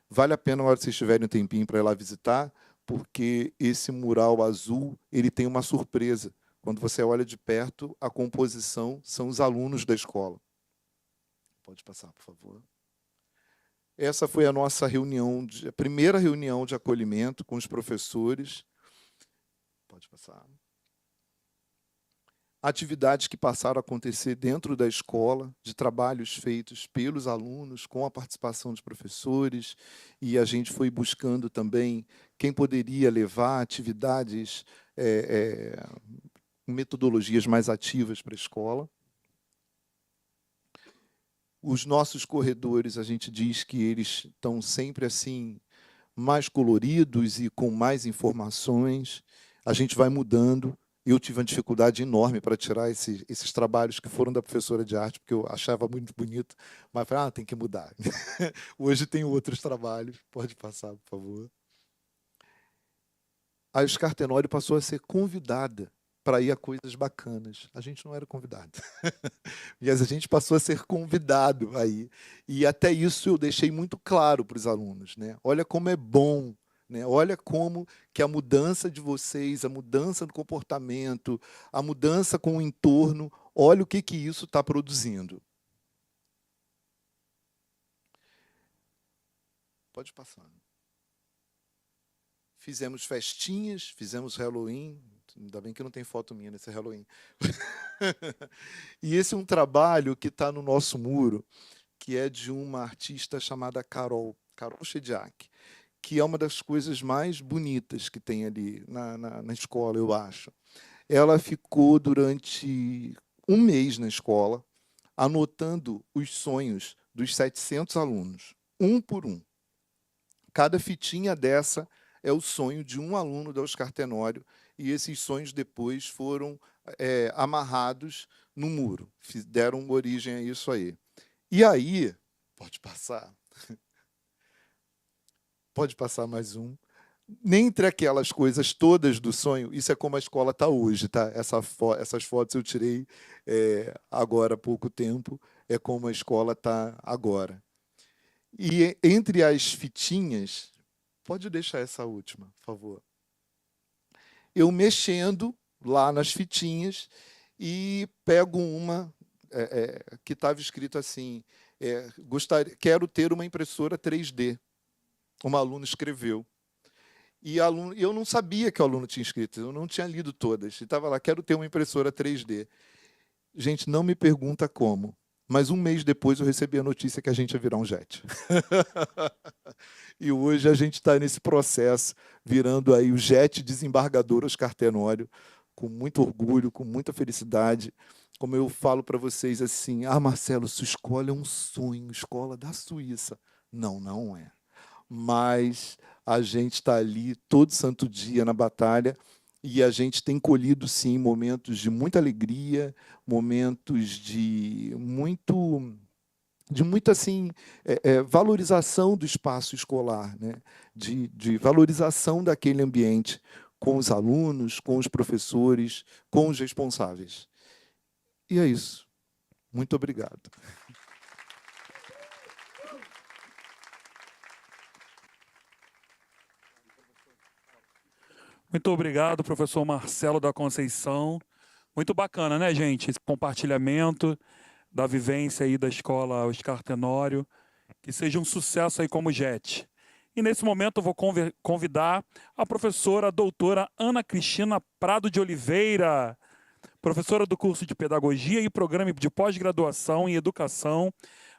Vale a pena, na hora que vocês tiverem um tempinho, para ir lá visitar, porque esse mural azul ele tem uma surpresa. Quando você olha de perto, a composição são os alunos da escola. Pode passar, por favor. Essa foi a nossa reunião, a primeira reunião de acolhimento com os professores. Pode passar. Atividades que passaram a acontecer dentro da escola, de trabalhos feitos pelos alunos, com a participação dos professores, e a gente foi buscando também quem poderia levar atividades, metodologias mais ativas para a escola. Os nossos corredores, a gente diz que eles estão sempre assim mais coloridos e com mais informações. A gente vai mudando. Eu tive uma dificuldade enorme para tirar esses trabalhos que foram da professora de arte, porque eu achava muito bonito, mas falei, tem que mudar. Hoje tem outros trabalhos. Pode passar, por favor. A Oscar Tenório passou a ser convidada para ir a coisas bacanas. A gente não era convidado. Mas a gente passou a ser convidado aí. E até isso eu deixei muito claro para os alunos, né? Olha como é bom, né? Olha como que a mudança de vocês, a mudança no comportamento, a mudança com o entorno, olha o que isso está produzindo. Pode passar. Fizemos festinhas, fizemos Halloween. Ainda bem que não tem foto minha nesse Halloween. E esse é um trabalho que está no nosso muro, que é de uma artista chamada Carol Chediak, que é uma das coisas mais bonitas que tem ali na escola, eu acho. Ela ficou durante um mês na escola, anotando os sonhos dos 700 alunos, um por um. Cada fitinha dessa é o sonho de um aluno da Oscar Tenório, e esses sonhos depois foram amarrados no muro, deram origem a isso aí. E aí, pode passar mais um. Dentre aquelas coisas todas do sonho, isso é como a escola está hoje, tá? Essas fotos eu tirei agora há pouco tempo, é como a escola está agora. E entre as fitinhas, pode deixar essa última, por favor. Eu mexendo lá nas fitinhas e pego uma que estava escrito assim, quero ter uma impressora 3D. Uma aluna escreveu. E eu não sabia que o aluno tinha escrito, eu não tinha lido todas. E estava lá, quero ter uma impressora 3D. Gente, não me pergunta como, mas um mês depois eu recebi a notícia que a gente ia virar um jet. E hoje a gente está nesse processo, virando aí o jet desembargador Oscar Tenório, com muito orgulho, com muita felicidade. Como eu falo para vocês assim, Marcelo, sua escola é um sonho, escola da Suíça. Não, não é. Mas a gente está ali todo santo dia na batalha e a gente tem colhido, sim, momentos de muita alegria, momentos de muita assim, valorização do espaço escolar, né? de valorização daquele ambiente com os alunos, com os professores, com os responsáveis. E é isso. Muito obrigado. Muito obrigado, professor Marcelo da Conceição. Muito bacana, né, gente? Esse compartilhamento da vivência aí da escola Oscar Tenório. Que seja um sucesso aí como JET. E nesse momento eu vou convidar a professora doutora Ana Cristina Prado de Oliveira, professora do curso de Pedagogia e Programa de Pós-Graduação em Educação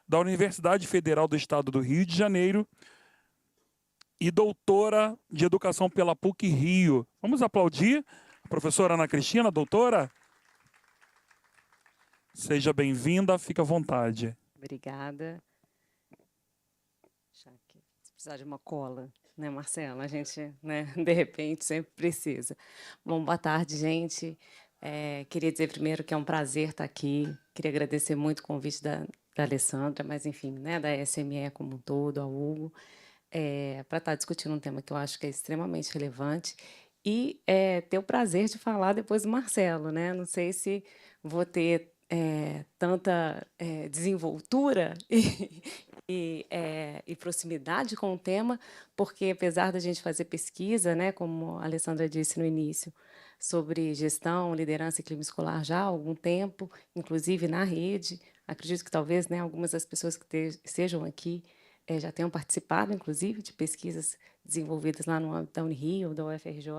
da Universidade Federal do Estado do Rio de Janeiro, e doutora de Educação pela PUC-Rio. Vamos aplaudir a professora Ana Cristina, doutora? Seja bem-vinda, fique à vontade. Obrigada. Já que se precisar de uma cola, né, Marcela? A gente, né, de repente, sempre precisa. Bom, boa tarde, gente. Queria dizer primeiro que é um prazer estar aqui. Queria agradecer muito o convite da Alessandra, mas, enfim, né, da SME como um todo, ao Hugo, para estar discutindo um tema que eu acho que é extremamente relevante e ter o prazer de falar depois do Marcelo, né? Não sei se vou ter tanta desenvoltura e proximidade com o tema, porque, apesar da gente fazer pesquisa, né, como a Alessandra disse no início, sobre gestão, liderança e clima escolar já há algum tempo, inclusive na rede, acredito que talvez, né, algumas das pessoas que estejam aqui já tenham participado, inclusive, de pesquisas desenvolvidas lá no âmbito da Unirio, da UFRJ,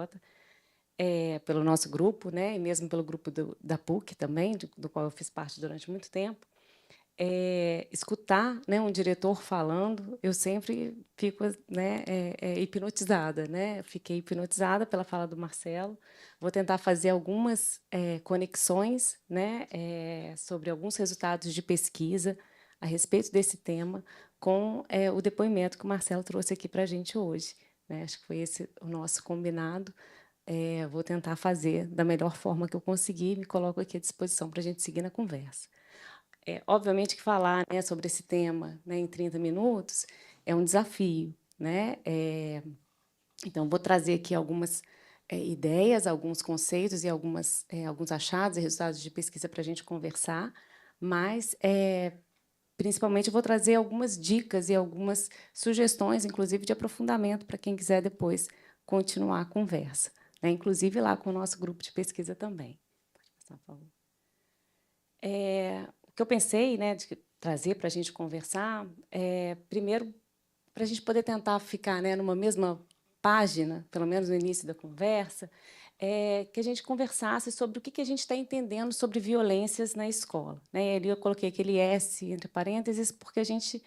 pelo nosso grupo, né, e mesmo pelo grupo da PUC também, do qual eu fiz parte durante muito tempo. Escutar, né, um diretor falando, eu sempre fico, né, hipnotizada, né? Fiquei hipnotizada pela fala do Marcelo. Vou tentar fazer algumas conexões, né, sobre alguns resultados de pesquisa a respeito desse tema com o depoimento que o Marcelo trouxe aqui para a gente hoje, né? Acho que foi esse o nosso combinado. Vou tentar fazer da melhor forma que eu conseguir, me coloco aqui à disposição para a gente seguir na conversa. Obviamente que falar, né, sobre esse tema, né, em 30 minutos é um desafio, né? Então, vou trazer aqui algumas ideias, alguns conceitos e alguns achados e resultados de pesquisa para a gente conversar, mas, principalmente, eu vou trazer algumas dicas e algumas sugestões, inclusive, de aprofundamento para quem quiser depois continuar a conversa, né? Inclusive lá com o nosso grupo de pesquisa também. Pode passar, por favor. O que eu pensei, né, de trazer para a gente conversar, primeiro, para a gente poder tentar ficar, né, numa mesma página, pelo menos no início da conversa, que a gente conversasse sobre o que a gente está entendendo sobre violências na escola, né? Ali eu coloquei aquele S entre parênteses, porque a gente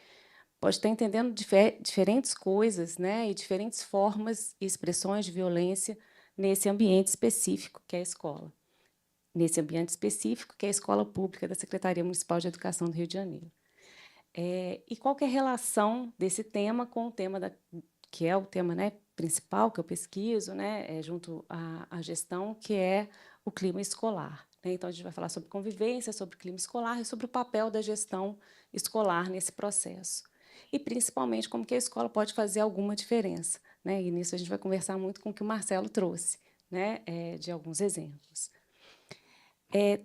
pode estar entendendo diferentes coisas, né, e diferentes formas e expressões de violência nesse ambiente específico que é a escola. Nesse ambiente específico, que é a escola pública da Secretaria Municipal de Educação do Rio de Janeiro. E qual que é a relação desse tema com o tema que é o tema, né, principal que eu pesquiso, né, junto à gestão, que é o clima escolar, né? Então, a gente vai falar sobre convivência, sobre clima escolar e sobre o papel da gestão escolar nesse processo. E, principalmente, como que a escola pode fazer alguma diferença, né? E nisso a gente vai conversar muito com o que o Marcelo trouxe, né, de alguns exemplos.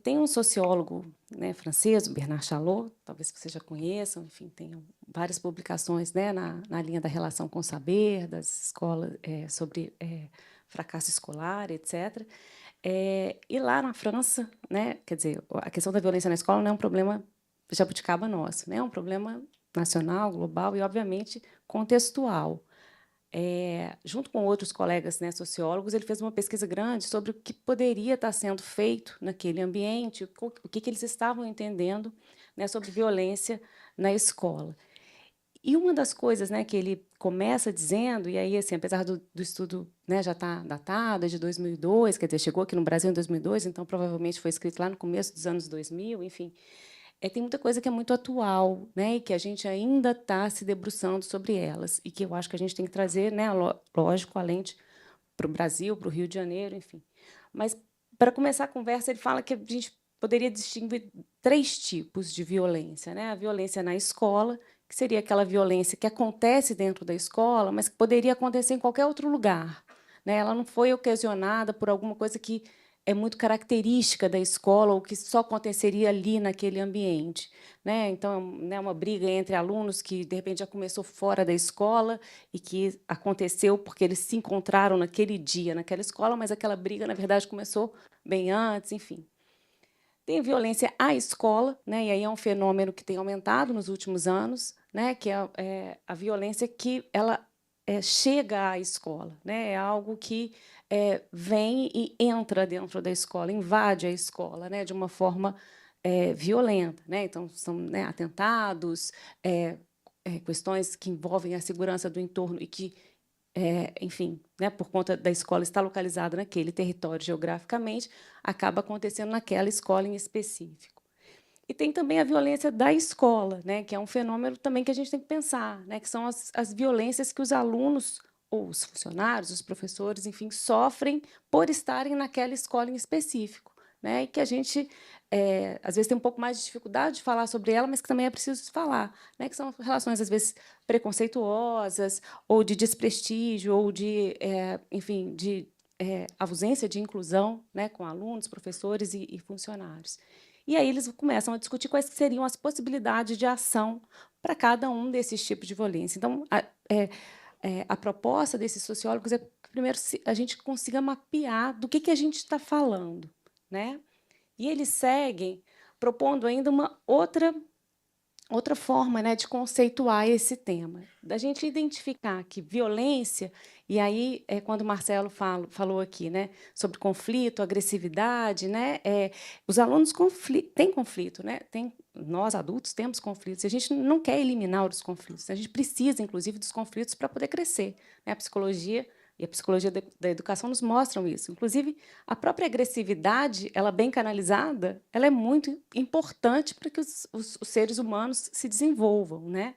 Tem um sociólogo, né, francês, Bernard Chalot, talvez vocês já conheçam, enfim, tem várias publicações, né, na linha da relação com o saber, das escolas, sobre fracasso escolar, etc. E lá na França, né, quer dizer, a questão da violência na escola não é um problema jabuticaba nosso, né, é um problema nacional, global e, obviamente, contextual. Junto com outros colegas, né, sociólogos, ele fez uma pesquisa grande sobre o que poderia estar sendo feito naquele ambiente, o que eles estavam entendendo, né, sobre violência na escola. E uma das coisas, né, que ele começa dizendo, e aí, assim, apesar do estudo, né, já estar datado, é de 2002, quer dizer, chegou aqui no Brasil em 2002, então provavelmente foi escrito lá no começo dos anos 2000, enfim, tem muita coisa que é muito atual, né, e que a gente ainda está se debruçando sobre elas, e que eu acho que a gente tem que trazer, né, lógico, além para o Brasil, para o Rio de Janeiro, enfim. Mas, para começar a conversa, ele fala que a gente poderia distinguir 3 tipos de violência, né? A violência na escola, que seria aquela violência que acontece dentro da escola, mas que poderia acontecer em qualquer outro lugar, né? Ela não foi ocasionada por alguma coisa que é muito característica da escola ou que só aconteceria ali naquele ambiente, né? Então, né, uma briga entre alunos que de repente já começou fora da escola e que aconteceu porque eles se encontraram naquele dia naquela escola, mas aquela briga na verdade começou bem antes, enfim. Tem violência à escola, né? E aí é um fenômeno que tem aumentado nos últimos anos, né? Que é a violência que ela chega à escola, né? É algo que vem e entra dentro da escola, invade a escola, né? De uma forma violenta, né? Então são, né, atentados, questões que envolvem a segurança do entorno e que, enfim, né, por conta da escola estar localizada naquele território geograficamente, acaba acontecendo naquela escola em específico. E tem também a violência da escola, né, que é um fenômeno também que a gente tem que pensar, né, que são as violências que os alunos ou os funcionários, os professores, enfim, sofrem por estarem naquela escola em específico, né, e que a gente, às vezes, tem um pouco mais de dificuldade de falar sobre ela, mas que também é preciso falar, né, que são relações, às vezes, preconceituosas, ou de desprestígio, ou de, enfim, de ausência de inclusão, né, com alunos, professores e funcionários. E aí eles começam a discutir quais seriam as possibilidades de ação para cada um desses tipos de violência. Então, a proposta desses sociólogos é que, primeiro, a gente consiga mapear do que a gente está falando, né? E eles seguem propondo ainda uma outra forma, né, de conceituar esse tema, da gente identificar que violência, e aí é quando o Marcelo falou aqui, né, sobre conflito, agressividade, né, os alunos têm conflito, né, nós adultos temos conflitos, e a gente não quer eliminar os conflitos, a gente precisa, inclusive, dos conflitos para poder crescer, né, a psicologia e a psicologia da educação nos mostram isso. Inclusive, a própria agressividade, ela bem canalizada, ela é muito importante para que os seres humanos se desenvolvam, né?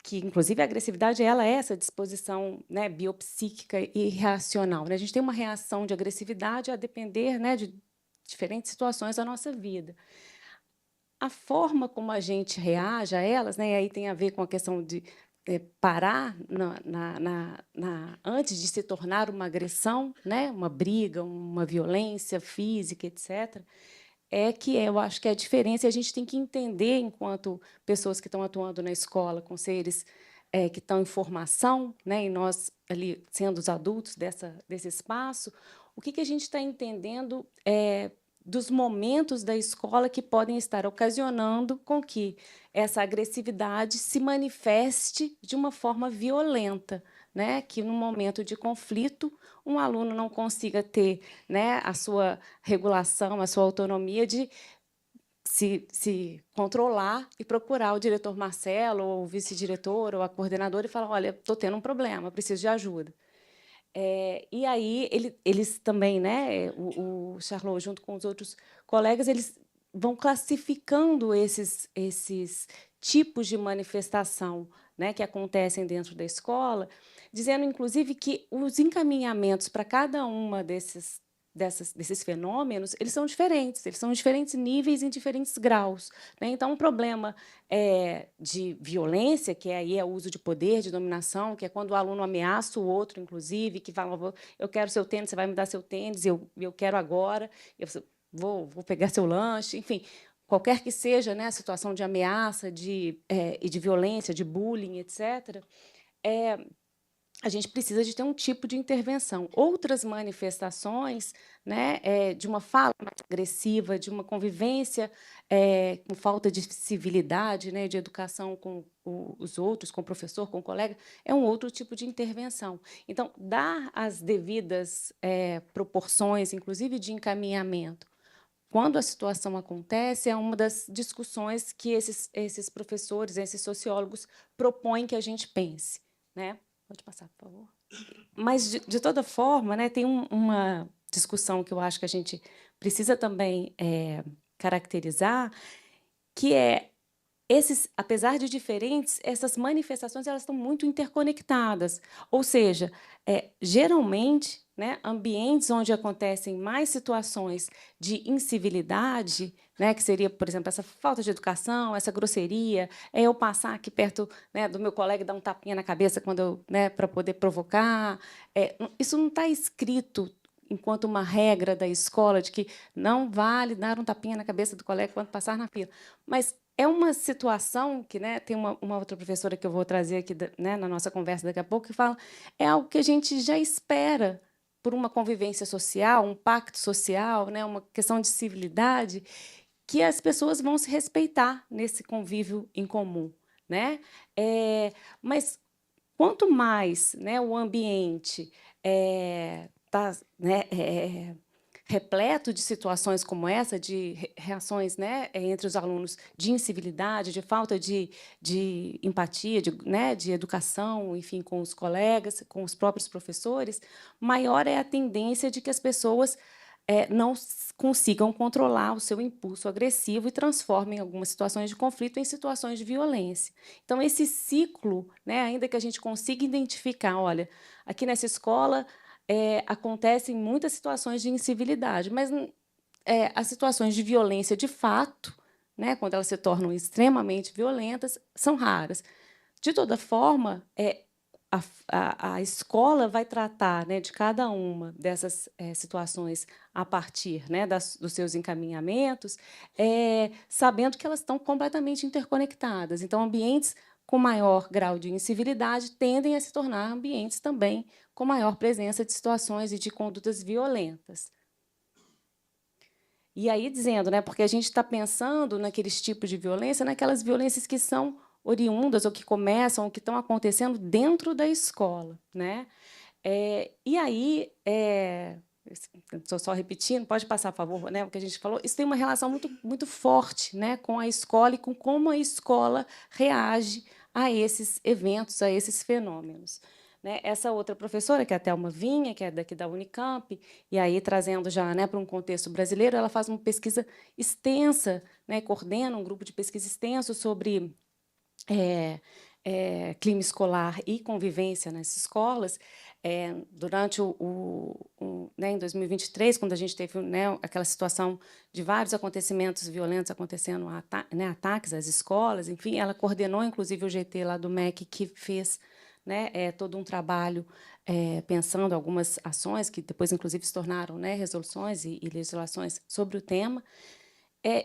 Que, inclusive, a agressividade ela é essa disposição, né, biopsíquica e reacional, né? A gente tem uma reação de agressividade a depender, né, de diferentes situações da nossa vida. A forma como a gente reage a elas, né, e aí tem a ver com a questão de parar antes de se tornar uma agressão, né, uma briga, uma violência física, etc., eu acho que é a diferença, e a gente tem que entender, enquanto pessoas que estão atuando na escola, com seres que estão em formação, né, e nós, ali, sendo os adultos desse espaço, o que a gente está entendendo dos momentos da escola que podem estar ocasionando com que essa agressividade se manifeste de uma forma violenta, né? Que, no momento de conflito, um aluno não consiga ter, né, a sua regulação, a sua autonomia de se controlar e procurar o diretor Marcelo, ou o vice-diretor, ou a coordenadora, e falar: olha, estou tendo um problema, preciso de ajuda. E aí eles também, né, o Charlot, junto com os outros colegas, eles vão classificando esses tipos de manifestação, né, que acontecem dentro da escola, dizendo, inclusive, que os encaminhamentos para cada uma desses fenômenos, eles são em diferentes níveis, em diferentes graus, né? Então, um problema de violência, que aí é o uso de poder, de dominação, que é quando o aluno ameaça o outro, inclusive, que fala: eu quero seu tênis, você vai me dar seu tênis, eu quero agora, eu vou pegar seu lanche, enfim, qualquer que seja, né, a situação de ameaça, e de violência, de bullying, etc., a gente precisa de ter um tipo de intervenção. Outras manifestações, né, de uma fala mais agressiva, de uma convivência com falta de civilidade, né, de educação com os outros, com o professor, com o colega, é um outro tipo de intervenção. Então, dar as devidas proporções, inclusive de encaminhamento, quando a situação acontece, é uma das discussões que esses professores, esses sociólogos propõem que a gente pense, né? Pode passar, por favor. Mas, de toda forma, né, tem uma discussão que eu acho que a gente precisa também caracterizar, que apesar de diferentes, essas manifestações elas estão muito interconectadas. Ou seja, geralmente, né, ambientes onde acontecem mais situações de incivilidade, né, que seria, por exemplo, essa falta de educação, essa grosseria, eu passar aqui perto, né, do meu colega e dar um tapinha na cabeça quando né, para poder provocar. Isso não está escrito enquanto uma regra da escola de que não vale dar um tapinha na cabeça do colega quando passar na fila. Mas é uma situação que, né, tem uma outra professora que eu vou trazer aqui, né, na nossa conversa daqui a pouco, que fala é algo que a gente já espera por uma convivência social, um pacto social, né, uma questão de civilidade, que as pessoas vão se respeitar nesse convívio em comum, né? Mas quanto mais, né, o ambiente está repleto de situações como essa, de reações, né, entre os alunos de incivilidade, de falta de empatia, de educação, enfim, com os colegas, com os próprios professores, maior é a tendência de que as pessoas não consigam controlar o seu impulso agressivo e transformem algumas situações de conflito em situações de violência. Então, esse ciclo, né, ainda que a gente consiga identificar, olha, aqui nessa escola acontecem muitas situações de incivilidade, mas as situações de violência de fato, né, quando elas se tornam extremamente violentas, são raras. De toda forma, a escola vai tratar, né, de cada uma dessas situações a partir, né, dos seus encaminhamentos, sabendo que elas estão completamente interconectadas. Então, ambientes com maior grau de incivilidade tendem a se tornar ambientes também com maior presença de situações e de condutas violentas. E aí, dizendo, né, porque a gente está pensando naqueles tipos de violência, naquelas violências que são oriundas ou que começam, ou que estão acontecendo dentro da escola, né? E aí, estou só repetindo, pode passar, por favor, né, o que a gente falou. Isso tem uma relação muito, muito forte, né, com a escola e com como a escola reage a esses eventos, a esses fenômenos. Né? Essa outra professora, que é a Thelma Vinha, que é daqui da Unicamp, e aí trazendo já, né, para um contexto brasileiro, ela faz uma pesquisa extensa, né, coordena um grupo de pesquisa extenso sobre clima escolar e convivência nas escolas. Durante né, em 2023, quando a gente teve, né, aquela situação de vários acontecimentos violentos acontecendo, né, ataques às escolas, enfim, ela coordenou, inclusive, o GT lá do MEC, que fez, né, todo um trabalho pensando algumas ações que depois, inclusive, se tornaram, né, resoluções e legislações sobre o tema.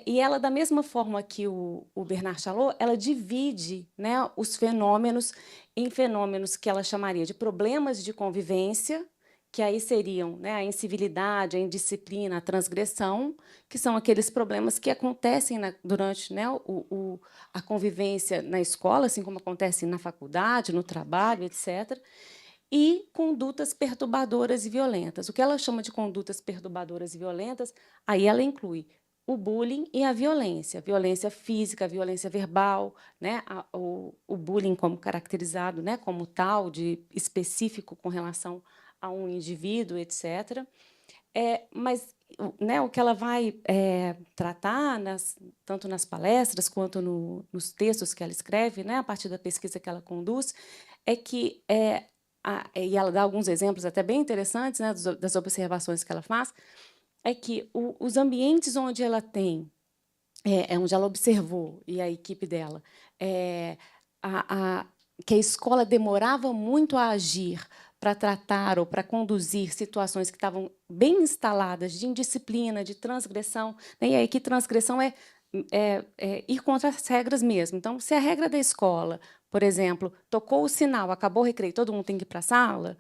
E ela, da mesma forma que o Bernard Chalot, ela divide, né, os fenômenos em fenômenos que ela chamaria de problemas de convivência, que aí seriam, né, a incivilidade, a indisciplina, a transgressão, que são aqueles problemas que acontecem durante, né, a convivência na escola, assim como acontece na faculdade, no trabalho, etc., e condutas perturbadoras e violentas. O que ela chama de condutas perturbadoras e violentas, aí ela inclui o bullying e a violência física, a violência verbal, né? O bullying como caracterizado, né, como tal, de específico com relação a um indivíduo, etc. Mas, né, o que ela vai tratar, tanto nas palestras quanto nos textos que ela escreve, né, a partir da pesquisa que ela conduz, é que, e ela dá alguns exemplos até bem interessantes, né, das observações que ela faz, é que os ambientes onde ela tem, onde ela observou, e a equipe dela, que a escola demorava muito a agir para tratar ou para conduzir situações que estavam bem instaladas de indisciplina, de transgressão, né? E aí que transgressão é ir contra as regras mesmo. Então, se a regra da escola, por exemplo, tocou o sinal, acabou o recreio, todo mundo tem que ir para a sala,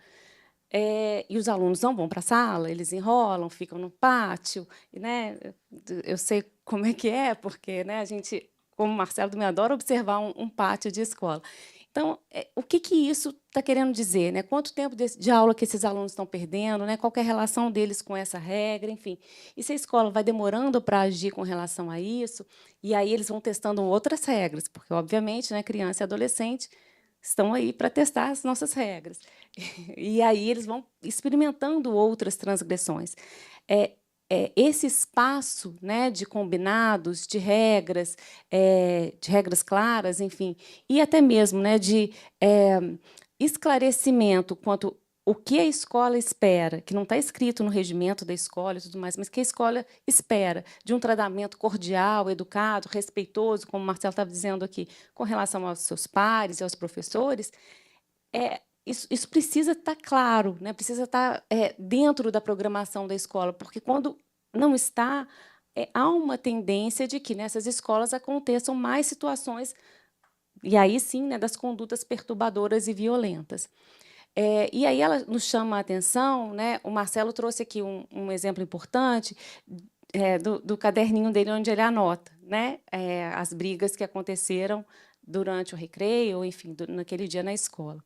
e os alunos não vão para a sala, eles enrolam, ficam no pátio, né? Eu sei como é, porque, né, a gente, como Marcelo também adora observar um pátio de escola. Então, o que isso está querendo dizer? Né? Quanto tempo de aula que esses alunos estão perdendo? Né? Qual é a relação deles com essa regra? Enfim, e se a escola vai demorando para agir com relação a isso, e aí eles vão testando outras regras, porque, obviamente, né, criança e adolescente estão aí para testar as nossas regras. E aí eles vão experimentando outras transgressões. Esse espaço, né, de combinados, de regras claras, enfim, e até mesmo, né, de esclarecimento quanto o que a escola espera, que não está escrito no regimento da escola e tudo mais, mas que a escola espera de um tratamento cordial, educado, respeitoso, como o Marcelo estava dizendo aqui, com relação aos seus pares e aos professores, isso precisa estar claro, né? Precisa estar dentro da programação da escola, porque, quando não está, há uma tendência de que nessas escolas aconteçam mais situações, e aí sim, né, das condutas perturbadoras e violentas. E aí ela nos chama a atenção, né? O Marcelo trouxe aqui um exemplo importante do caderninho dele, onde ele anota, né, as brigas que aconteceram durante o recreio, ou, enfim, naquele dia na escola.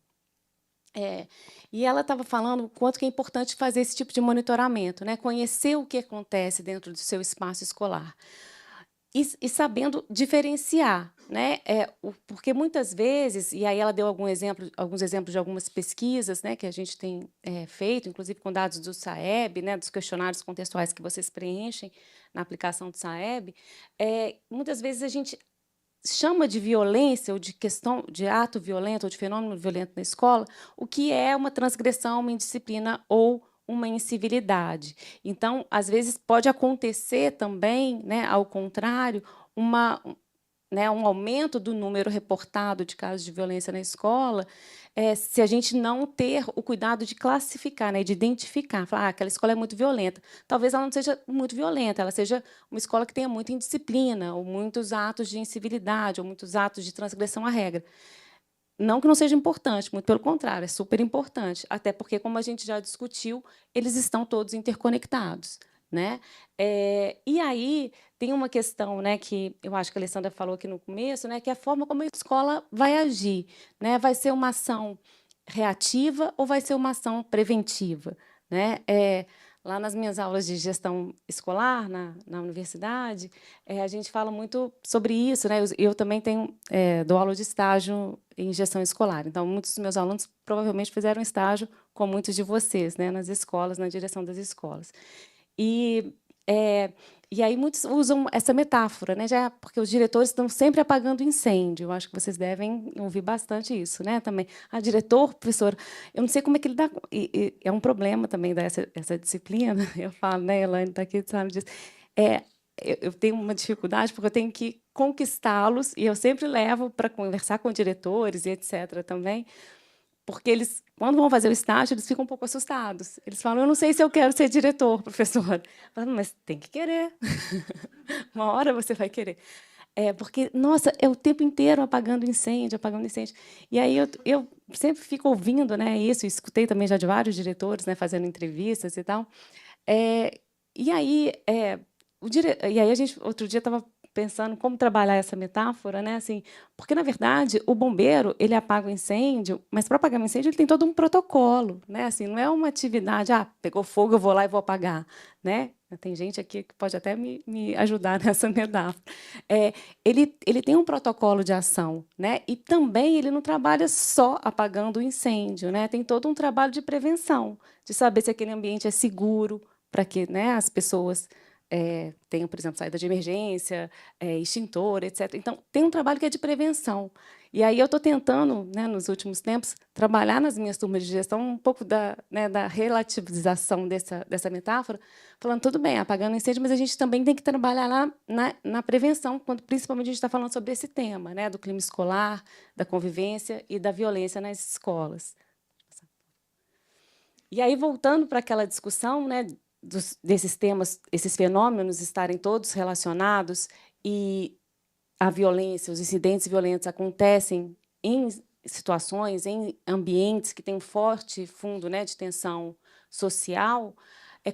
E ela estava falando o quanto que é importante fazer esse tipo de monitoramento, né? Conhecer o que acontece dentro do seu espaço escolar. e sabendo diferenciar, né? Porque muitas vezes, e aí ela deu alguns exemplos de algumas pesquisas, né, que a gente tem feito, inclusive com dados do SAEB, né, dos questionários contextuais que vocês preenchem na aplicação do SAEB, muitas vezes a gente chama de violência ou de questão de ato violento ou de fenômeno violento na escola o que é uma transgressão, uma indisciplina ou uma incivilidade. Então, às vezes, pode acontecer também, né, ao contrário, um aumento do número reportado de casos de violência na escola, se a gente não ter o cuidado de classificar, né, de identificar, falar, aquela escola é muito violenta. Talvez ela não seja muito violenta, ela seja uma escola que tenha muita indisciplina, ou muitos atos de incivilidade, ou muitos atos de transgressão à regra. Não que não seja importante, muito pelo contrário, é super importante, até porque, como a gente já discutiu, eles estão todos interconectados, né? E aí tem uma questão, né, que eu acho que a Alessandra falou aqui no começo, né, que é a forma como a escola vai agir, né? Vai ser uma ação reativa ou vai ser uma ação preventiva, né? Lá nas minhas aulas de gestão escolar na universidade, a gente fala muito sobre isso, né? Eu também dou aula de estágio em gestão escolar. Então, muitos dos meus alunos provavelmente fizeram estágio com muitos de vocês, né, nas escolas, na direção das escolas. E aí muitos usam essa metáfora, né, já porque os diretores estão sempre apagando incêndio. Eu acho que vocês devem ouvir bastante isso, né, também. Diretor, professor, eu não sei como é que ele dá. É um problema também essa disciplina. Eu falo, né, Elaine está aqui, sabe disso. Eu tenho uma dificuldade porque eu tenho que conquistá-los e eu sempre levo para conversar com diretores e etc. também, porque eles, quando vão fazer o estágio, eles ficam um pouco assustados. Eles falam, eu não sei se eu quero ser diretor, professor. Eu falo, mas tem que querer. Uma hora você vai querer. Porque, nossa, é o tempo inteiro apagando incêndio. E aí eu sempre fico ouvindo, né, isso, escutei também já de vários diretores, né, fazendo entrevistas e tal. E aí a gente, outro dia, estava pensando como trabalhar essa metáfora, né? Assim, porque, na verdade, o bombeiro ele apaga o incêndio, mas para apagar o incêndio ele tem todo um protocolo, né? Assim, não é uma atividade, pegou fogo, eu vou lá e vou apagar, né? Tem gente aqui que pode até me ajudar nessa metáfora. Ele tem um protocolo de ação, né? E também ele não trabalha só apagando o incêndio, né? Tem todo um trabalho de prevenção, de saber se aquele ambiente é seguro para que, né, as pessoas tenham, por exemplo, saída de emergência, extintor, etc. Então, tem um trabalho que é de prevenção. E aí eu estou tentando, né, nos últimos tempos, trabalhar nas minhas turmas de gestão um pouco da relativização dessa metáfora, falando, tudo bem, apagando incêndio, mas a gente também tem que trabalhar lá na prevenção, quando principalmente a gente está falando sobre esse tema, né, do clima escolar, da convivência e da violência nas escolas. E aí, voltando para aquela discussão, né, desses temas, esses fenômenos estarem todos relacionados e a violência, os incidentes violentos acontecem em situações, em ambientes que têm um forte fundo, né, de tensão social,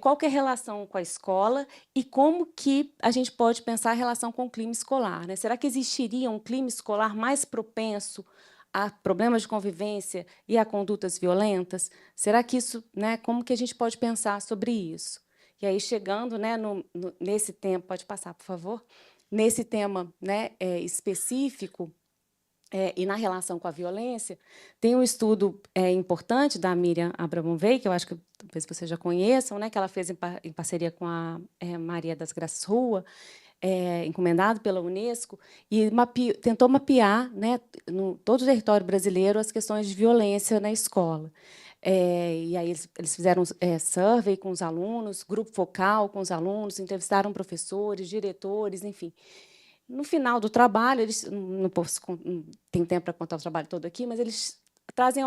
qual que é a relação com a escola e como que a gente pode pensar a relação com o clima escolar, né? Será que existiria um clima escolar mais propenso a problemas de convivência e a condutas violentas? Será que isso, né, como que a gente pode pensar sobre isso? E aí, chegando, né, nesse tema, pode passar, por favor, nesse tema, né, específico, e na relação com a violência, tem um estudo importante da Miriam Abramovei, que eu acho que talvez vocês já conheçam, né, que ela fez em parceria com a Maria das Graças Rua, encomendado pela Unesco, e tentou mapear, né, todo o território brasileiro as questões de violência na escola. E aí eles fizeram survey com os alunos, grupo focal com os alunos, entrevistaram professores, diretores, enfim. No final do trabalho, eles não tem tempo para contar o trabalho todo aqui, mas eles trazem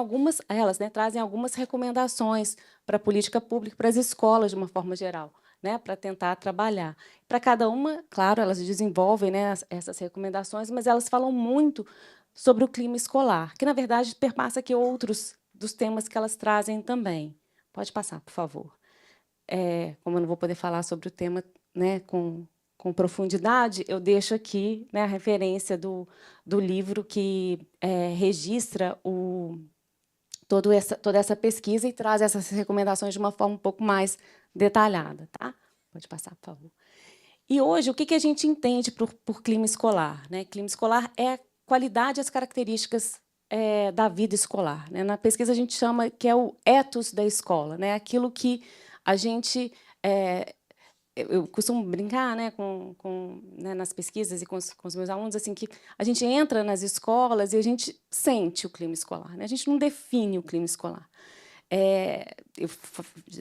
elas trazem algumas recomendações para a política pública, para as escolas de uma forma geral, né, para tentar trabalhar. Para cada uma, claro, elas desenvolvem, né, essas recomendações, mas elas falam muito sobre o clima escolar, que, na verdade, perpassa aqui outros dos temas que elas trazem também. Pode passar, por favor. Como eu não vou poder falar sobre o tema, né, com profundidade, eu deixo aqui, né, a referência do livro que registra toda essa pesquisa e traz essas recomendações de uma forma um pouco mais detalhada. Tá? Pode passar, por favor. E hoje, o que a gente entende por clima escolar, né? Clima escolar é a qualidade e as características da vida escolar, né? Na pesquisa, a gente chama que é o ethos da escola, né? Aquilo que a gente... eu costumo brincar, né, né, nas pesquisas e com os meus alunos, assim, que a gente entra nas escolas e a gente sente o clima escolar, né? A gente não define o clima escolar.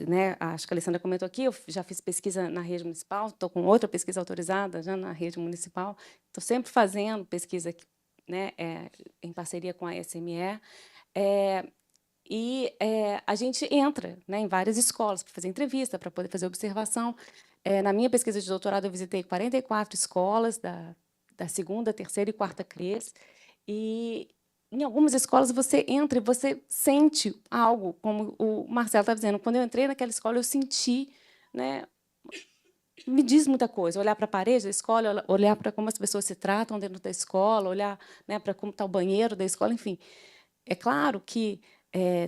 Né, acho que a Alessandra comentou aqui, eu já fiz pesquisa na rede municipal, estou com outra pesquisa autorizada já na rede municipal, estou sempre fazendo pesquisa, né, em parceria com a SME, e a gente entra, né, em várias escolas para fazer entrevista, para poder fazer observação. Na minha pesquisa de doutorado, eu visitei 44 escolas da segunda, terceira e quarta CREs, e em algumas escolas você entra e você sente algo, como o Marcelo está dizendo. Quando eu entrei naquela escola, eu senti, né, me diz muita coisa. Olhar para a parede da escola, olhar para como as pessoas se tratam dentro da escola, olhar, né, para como está o banheiro da escola, enfim. É claro que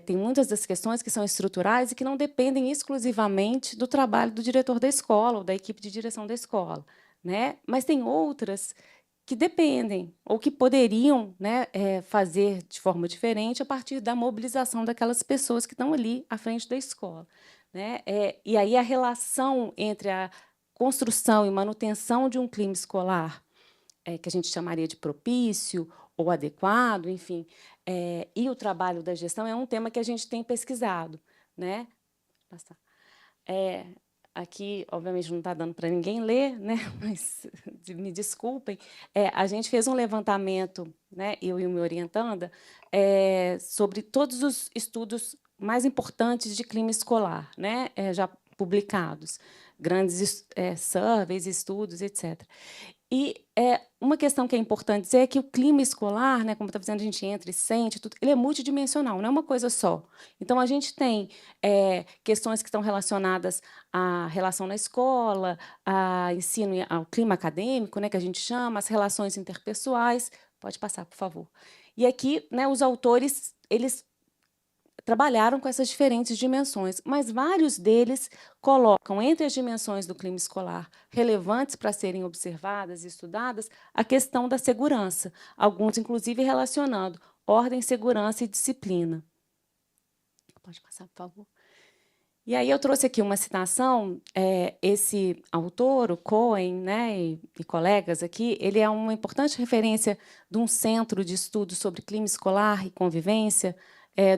tem muitas das questões que são estruturais e que não dependem exclusivamente do trabalho do diretor da escola ou da equipe de direção da escola, né? Mas tem outras que dependem ou que poderiam, né, fazer de forma diferente a partir da mobilização daquelas pessoas que estão ali à frente da escola, né? E aí a relação entre a construção e manutenção de um clima escolar, que a gente chamaria de propício ou adequado, enfim, e o trabalho da gestão é um tema que a gente tem pesquisado, né? Aqui, obviamente, não está dando para ninguém ler, né? Mas me desculpem. A gente fez um levantamento, né, eu e o meu orientanda, sobre todos os estudos mais importantes de clima escolar, né, já publicados, grandes surveys, estudos, etc. E uma questão que é importante dizer é que o clima escolar, né, como está dizendo, a gente entra e sente, tudo, ele é multidimensional, não é uma coisa só. Então, a gente tem questões que estão relacionadas à relação na escola, ao ensino, ao clima acadêmico, né, que a gente chama, as relações interpessoais. Pode passar, por favor. E aqui, né, os autores, eles trabalharam com essas diferentes dimensões, mas vários deles colocam entre as dimensões do clima escolar relevantes para serem observadas e estudadas a questão da segurança, alguns, inclusive, relacionando ordem, segurança e disciplina. Pode passar, por favor. E aí eu trouxe aqui uma citação, esse autor, o Cohen, né, e colegas aqui, ele é uma importante referência de um centro de estudos sobre clima escolar e convivência,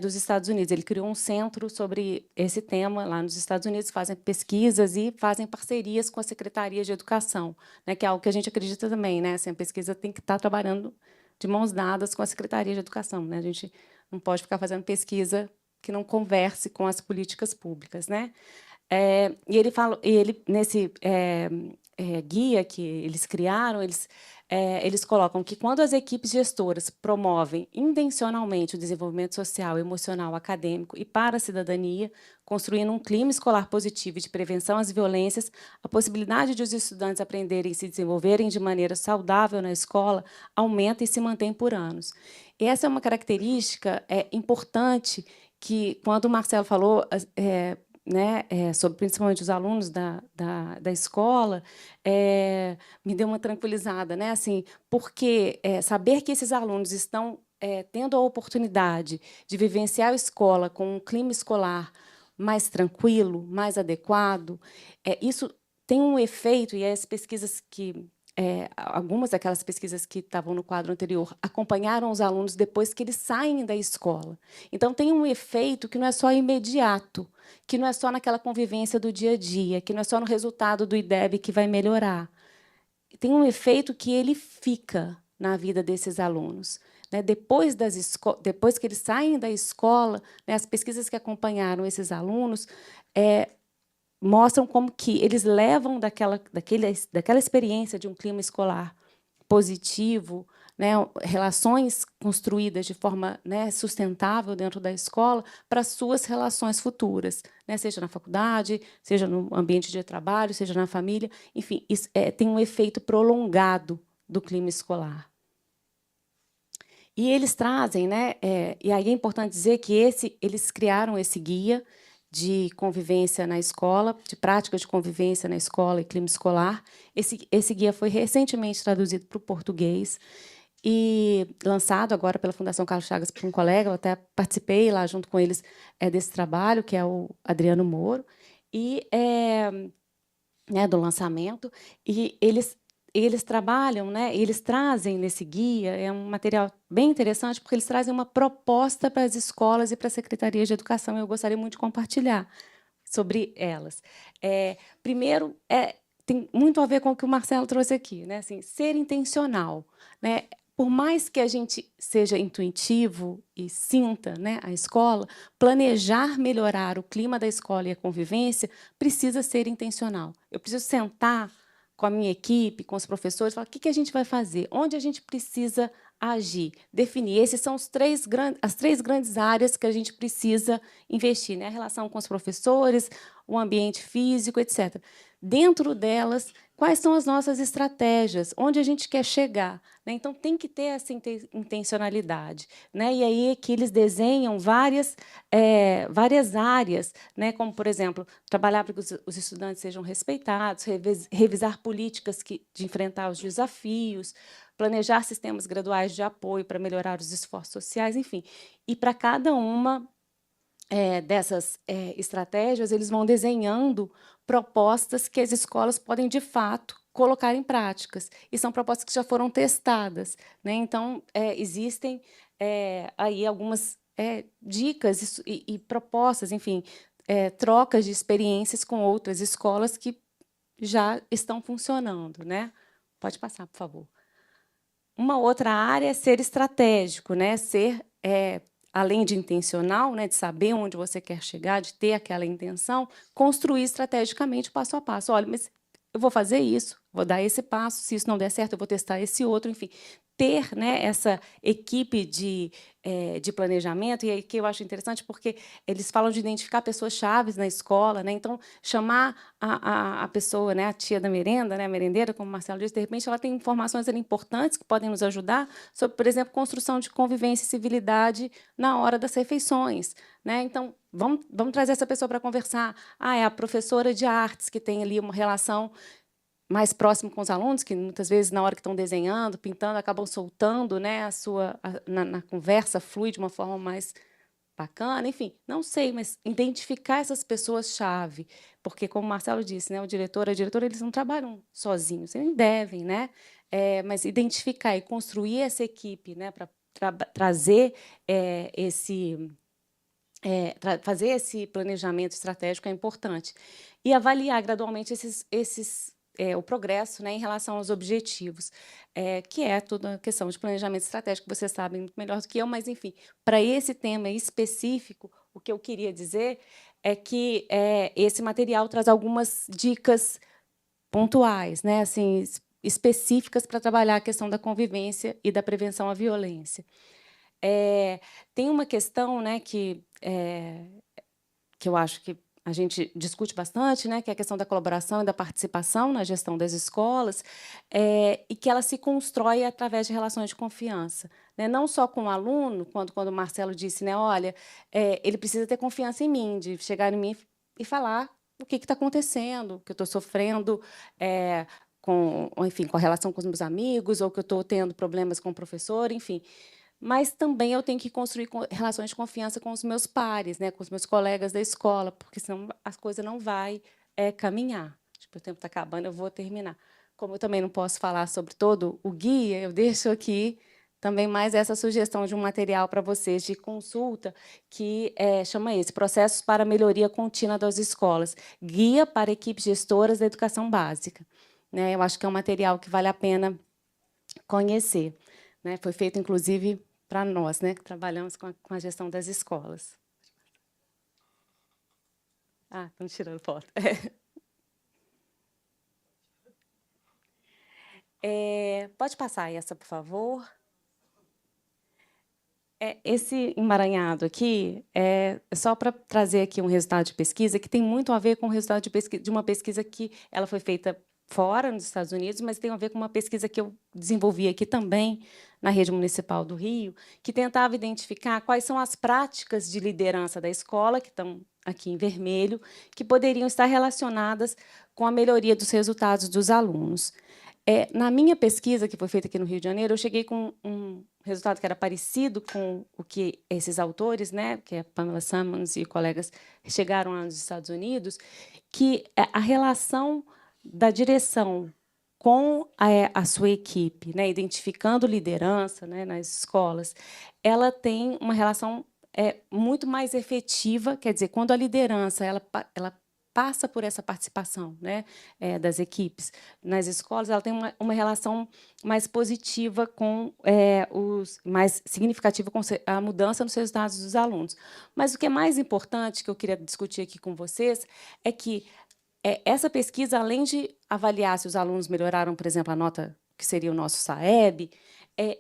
dos Estados Unidos. Ele criou um centro sobre esse tema lá nos Estados Unidos, fazem pesquisas e fazem parcerias com a Secretaria de Educação, né, que é algo que a gente acredita também, né? Assim, a pesquisa tem que estar trabalhando de mãos dadas com a Secretaria de Educação, né? A gente não pode ficar fazendo pesquisa que não converse com as políticas públicas, né? E ele nesse guia que eles criaram, eles colocam que quando as equipes gestoras promovem intencionalmente o desenvolvimento social, emocional, acadêmico e para a cidadania, construindo um clima escolar positivo de prevenção às violências, a possibilidade de os estudantes aprenderem e se desenvolverem de maneira saudável na escola aumenta e se mantém por anos. E essa é uma característica importante que, quando o Marcelo falou, né, sobre principalmente os alunos da escola, me deu uma tranquilizada, né, assim, porque saber que esses alunos estão tendo a oportunidade de vivenciar a escola com um clima escolar mais tranquilo, mais adequado, isso tem um efeito, e as pesquisas que algumas daquelas pesquisas que estavam no quadro anterior acompanharam os alunos depois que eles saem da escola. Então, tem um efeito que não é só imediato, que não é só naquela convivência do dia a dia, que não é só no resultado do IDEB que vai melhorar. Tem um efeito que ele fica na vida desses alunos, né? Depois que eles saem da escola, né, as pesquisas que acompanharam esses alunos mostram como que eles levam daquela experiência de um clima escolar positivo, né, relações construídas de forma, né, sustentável dentro da escola para as suas relações futuras, né, seja na faculdade, seja no ambiente de trabalho, seja na família, enfim, isso, tem um efeito prolongado do clima escolar. E eles trazem, né, e aí é importante dizer que eles criaram esse guia de convivência na escola, de prática de convivência na escola e clima escolar. Esse guia foi recentemente traduzido para o português e lançado agora pela Fundação Carlos Chagas por um colega. Eu até participei lá junto com eles desse trabalho, que é o Adriano Moro, e do lançamento. E eles trabalham, eles trazem nesse guia, é um material bem interessante, porque eles trazem uma proposta para as escolas e para a Secretaria de Educação. Eu gostaria muito de compartilhar sobre elas. Primeiro, tem muito a ver com o que o Marcelo trouxe aqui, assim, ser intencional. Por mais que a gente seja intuitivo e sinta a escola, planejar melhorar o clima da escola e a convivência precisa ser intencional. Eu preciso sentar com a minha equipe, com os professores, falar o que a gente vai fazer, onde a gente precisa agir, definir. Essas são as três grandes áreas que a gente precisa investir, a relação com os professores, o ambiente físico, etc. Dentro delas, quais são as nossas estratégias, onde a gente quer chegar. Então, tem que ter essa intencionalidade. E aí é que eles desenham várias áreas, como, por exemplo, trabalhar para que os estudantes sejam respeitados, revisar políticas de enfrentar os desafios, planejar sistemas graduais de apoio para melhorar os esforços sociais, enfim. E, para cada uma dessas estratégias, eles vão desenhando propostas que as escolas podem, de fato, colocar em práticas. E são propostas que já foram testadas. Então, existem aí algumas dicas e propostas, enfim, trocas de experiências com outras escolas que já estão funcionando. Pode passar, por favor. Uma outra área é ser estratégico, ser além de intencional, de saber onde você quer chegar, de ter aquela intenção, construir estrategicamente passo a passo. Olha, mas eu vou fazer isso, vou dar esse passo, se isso não der certo, eu vou testar esse outro, enfim. Ter essa equipe de planejamento, e aí que eu acho interessante, porque eles falam de identificar pessoas-chave na escola, então, chamar a pessoa, a tia da merenda, a merendeira, como o Marcelo disse, de repente, ela tem informações ali importantes que podem nos ajudar sobre, por exemplo, construção de convivência e civilidade na hora das refeições. Então, vamos trazer essa pessoa para conversar. É a professora de artes, que tem ali uma relação mais próximo com os alunos, que muitas vezes, na hora que estão desenhando, pintando, acabam soltando, na conversa, flui de uma forma mais bacana. Enfim, não sei, mas identificar essas pessoas-chave, porque, como o Marcelo disse, o diretor, a diretora, eles não trabalham sozinhos, eles devem, mas identificar e construir essa equipe, para trazer fazer esse planejamento estratégico é importante. E avaliar gradualmente o progresso em relação aos objetivos, que é toda a questão de planejamento estratégico, que vocês sabem muito melhor do que eu, mas, enfim, para esse tema específico, o que eu queria dizer é que esse material traz algumas dicas pontuais, assim, específicas para trabalhar a questão da convivência e da prevenção à violência. Tem uma questão que eu acho que a gente discute bastante, que é a questão da colaboração e da participação na gestão das escolas, e que ela se constrói através de relações de confiança. Não só com o aluno, quando o Marcelo disse, olha, ele precisa ter confiança em mim, de chegar em mim e falar o que está acontecendo, que eu estou sofrendo com a relação com os meus amigos, ou que eu estou tendo problemas com o professor, enfim. Mas também eu tenho que construir relações de confiança com os meus pares, com os meus colegas da escola, porque senão as coisas não vão caminhar. O tempo está acabando, eu vou terminar. Como eu também não posso falar sobre todo o guia, eu deixo aqui também mais essa sugestão de um material para vocês de consulta, que chama Processos para a Melhoria Contínua das Escolas, Guia para Equipes Gestoras da Educação Básica. Eu acho que é um material que vale a pena conhecer. Foi feito, inclusive, para nós, que trabalhamos com a gestão das escolas. Estão tirando foto. Pode passar essa, por favor. Esse emaranhado aqui é só para trazer aqui um resultado de pesquisa que tem muito a ver com o resultado de uma pesquisa que ela foi feita fora, nos Estados Unidos, mas tem a ver com uma pesquisa que eu desenvolvi aqui também, na Rede Municipal do Rio, que tentava identificar quais são as práticas de liderança da escola, que estão aqui em vermelho, que poderiam estar relacionadas com a melhoria dos resultados dos alunos. Na minha pesquisa, que foi feita aqui no Rio de Janeiro, eu cheguei com um resultado que era parecido com o que esses autores, né, que é Pamela Sammons e colegas, chegaram lá nos Estados Unidos, que a relação da direção com a sua equipe, né, identificando liderança, né, nas escolas, ela tem uma relação muito mais efetiva, quer dizer, quando a liderança ela passa por essa participação, né, das equipes nas escolas, ela tem uma relação mais positiva com mais significativa com a mudança nos resultados dos alunos. Mas o que é mais importante, que eu queria discutir aqui com vocês, é que essa pesquisa, além de avaliar se os alunos melhoraram, por exemplo, a nota que seria o nosso SAEB,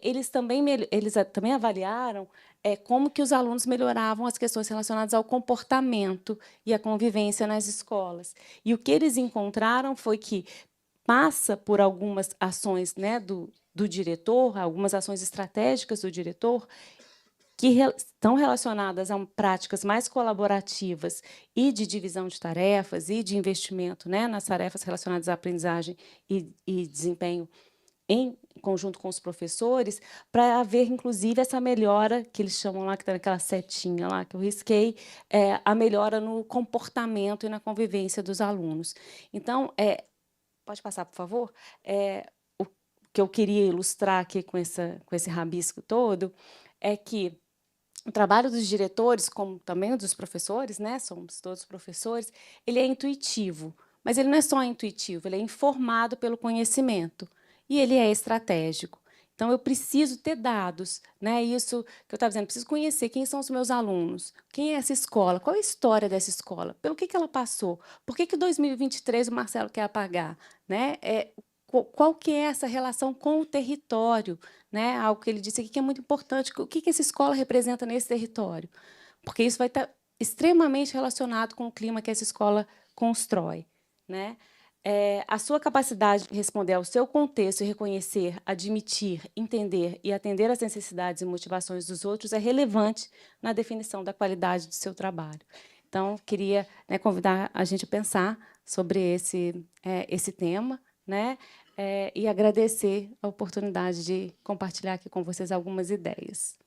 eles também avaliaram como que os alunos melhoravam as questões relacionadas ao comportamento e à convivência nas escolas. E o que eles encontraram foi que passa por algumas ações, né, do diretor, algumas ações estratégicas do diretor, que estão relacionadas a práticas mais colaborativas e de divisão de tarefas e de investimento, né, nas tarefas relacionadas à aprendizagem e desempenho em conjunto com os professores, para haver, inclusive, essa melhora, que eles chamam lá, que está naquela setinha lá, que eu risquei, a melhora no comportamento e na convivência dos alunos. Então, pode passar, por favor? O que eu queria ilustrar aqui com esse rabisco todo é que o trabalho dos diretores, como também o dos professores, né, somos todos professores, ele é intuitivo, mas ele não é só intuitivo, ele é informado pelo conhecimento. E ele é estratégico. Então, eu preciso ter dados, né? Isso que eu estava dizendo, preciso conhecer quem são os meus alunos, quem é essa escola, qual é a história dessa escola, pelo que ela passou, por que 2023 o Marcelo quer apagar, né? Qual que é essa relação com o território, né? Algo que ele disse aqui que é muito importante, o que essa escola representa nesse território, porque isso vai estar extremamente relacionado com o clima que essa escola constrói, né? A sua capacidade de responder ao seu contexto e reconhecer, admitir, entender e atender às necessidades e motivações dos outros é relevante na definição da qualidade do seu trabalho. Então, queria, né, convidar a gente a pensar sobre esse tema, né, e agradecer a oportunidade de compartilhar aqui com vocês algumas ideias.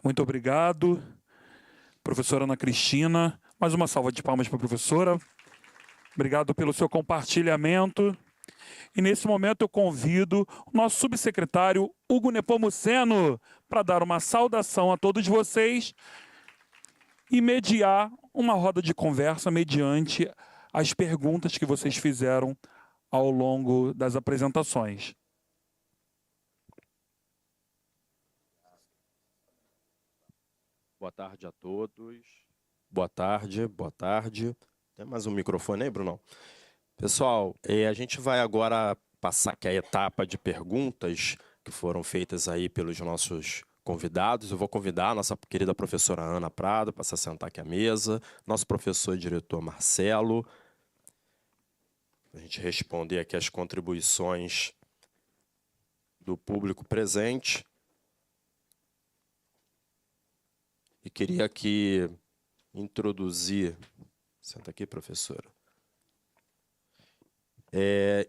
Muito obrigado, professora Ana Cristina. Mais uma salva de palmas para a professora. Obrigado pelo seu compartilhamento. E, nesse momento, eu convido o nosso subsecretário Hugo Nepomuceno para dar uma saudação a todos vocês e mediar uma roda de conversa mediante as perguntas que vocês fizeram ao longo das apresentações. Boa tarde a todos. Boa tarde, boa tarde. Tem mais um microfone aí, Brunão? Pessoal, a gente vai agora passar aqui a etapa de perguntas que foram feitas aí pelos nossos convidados. Eu vou convidar a nossa querida professora Ana Prado para se sentar aqui à mesa, nosso professor e diretor Marcelo, a gente responder aqui as contribuições do público presente. E queria aqui introduzir... Senta aqui, professora.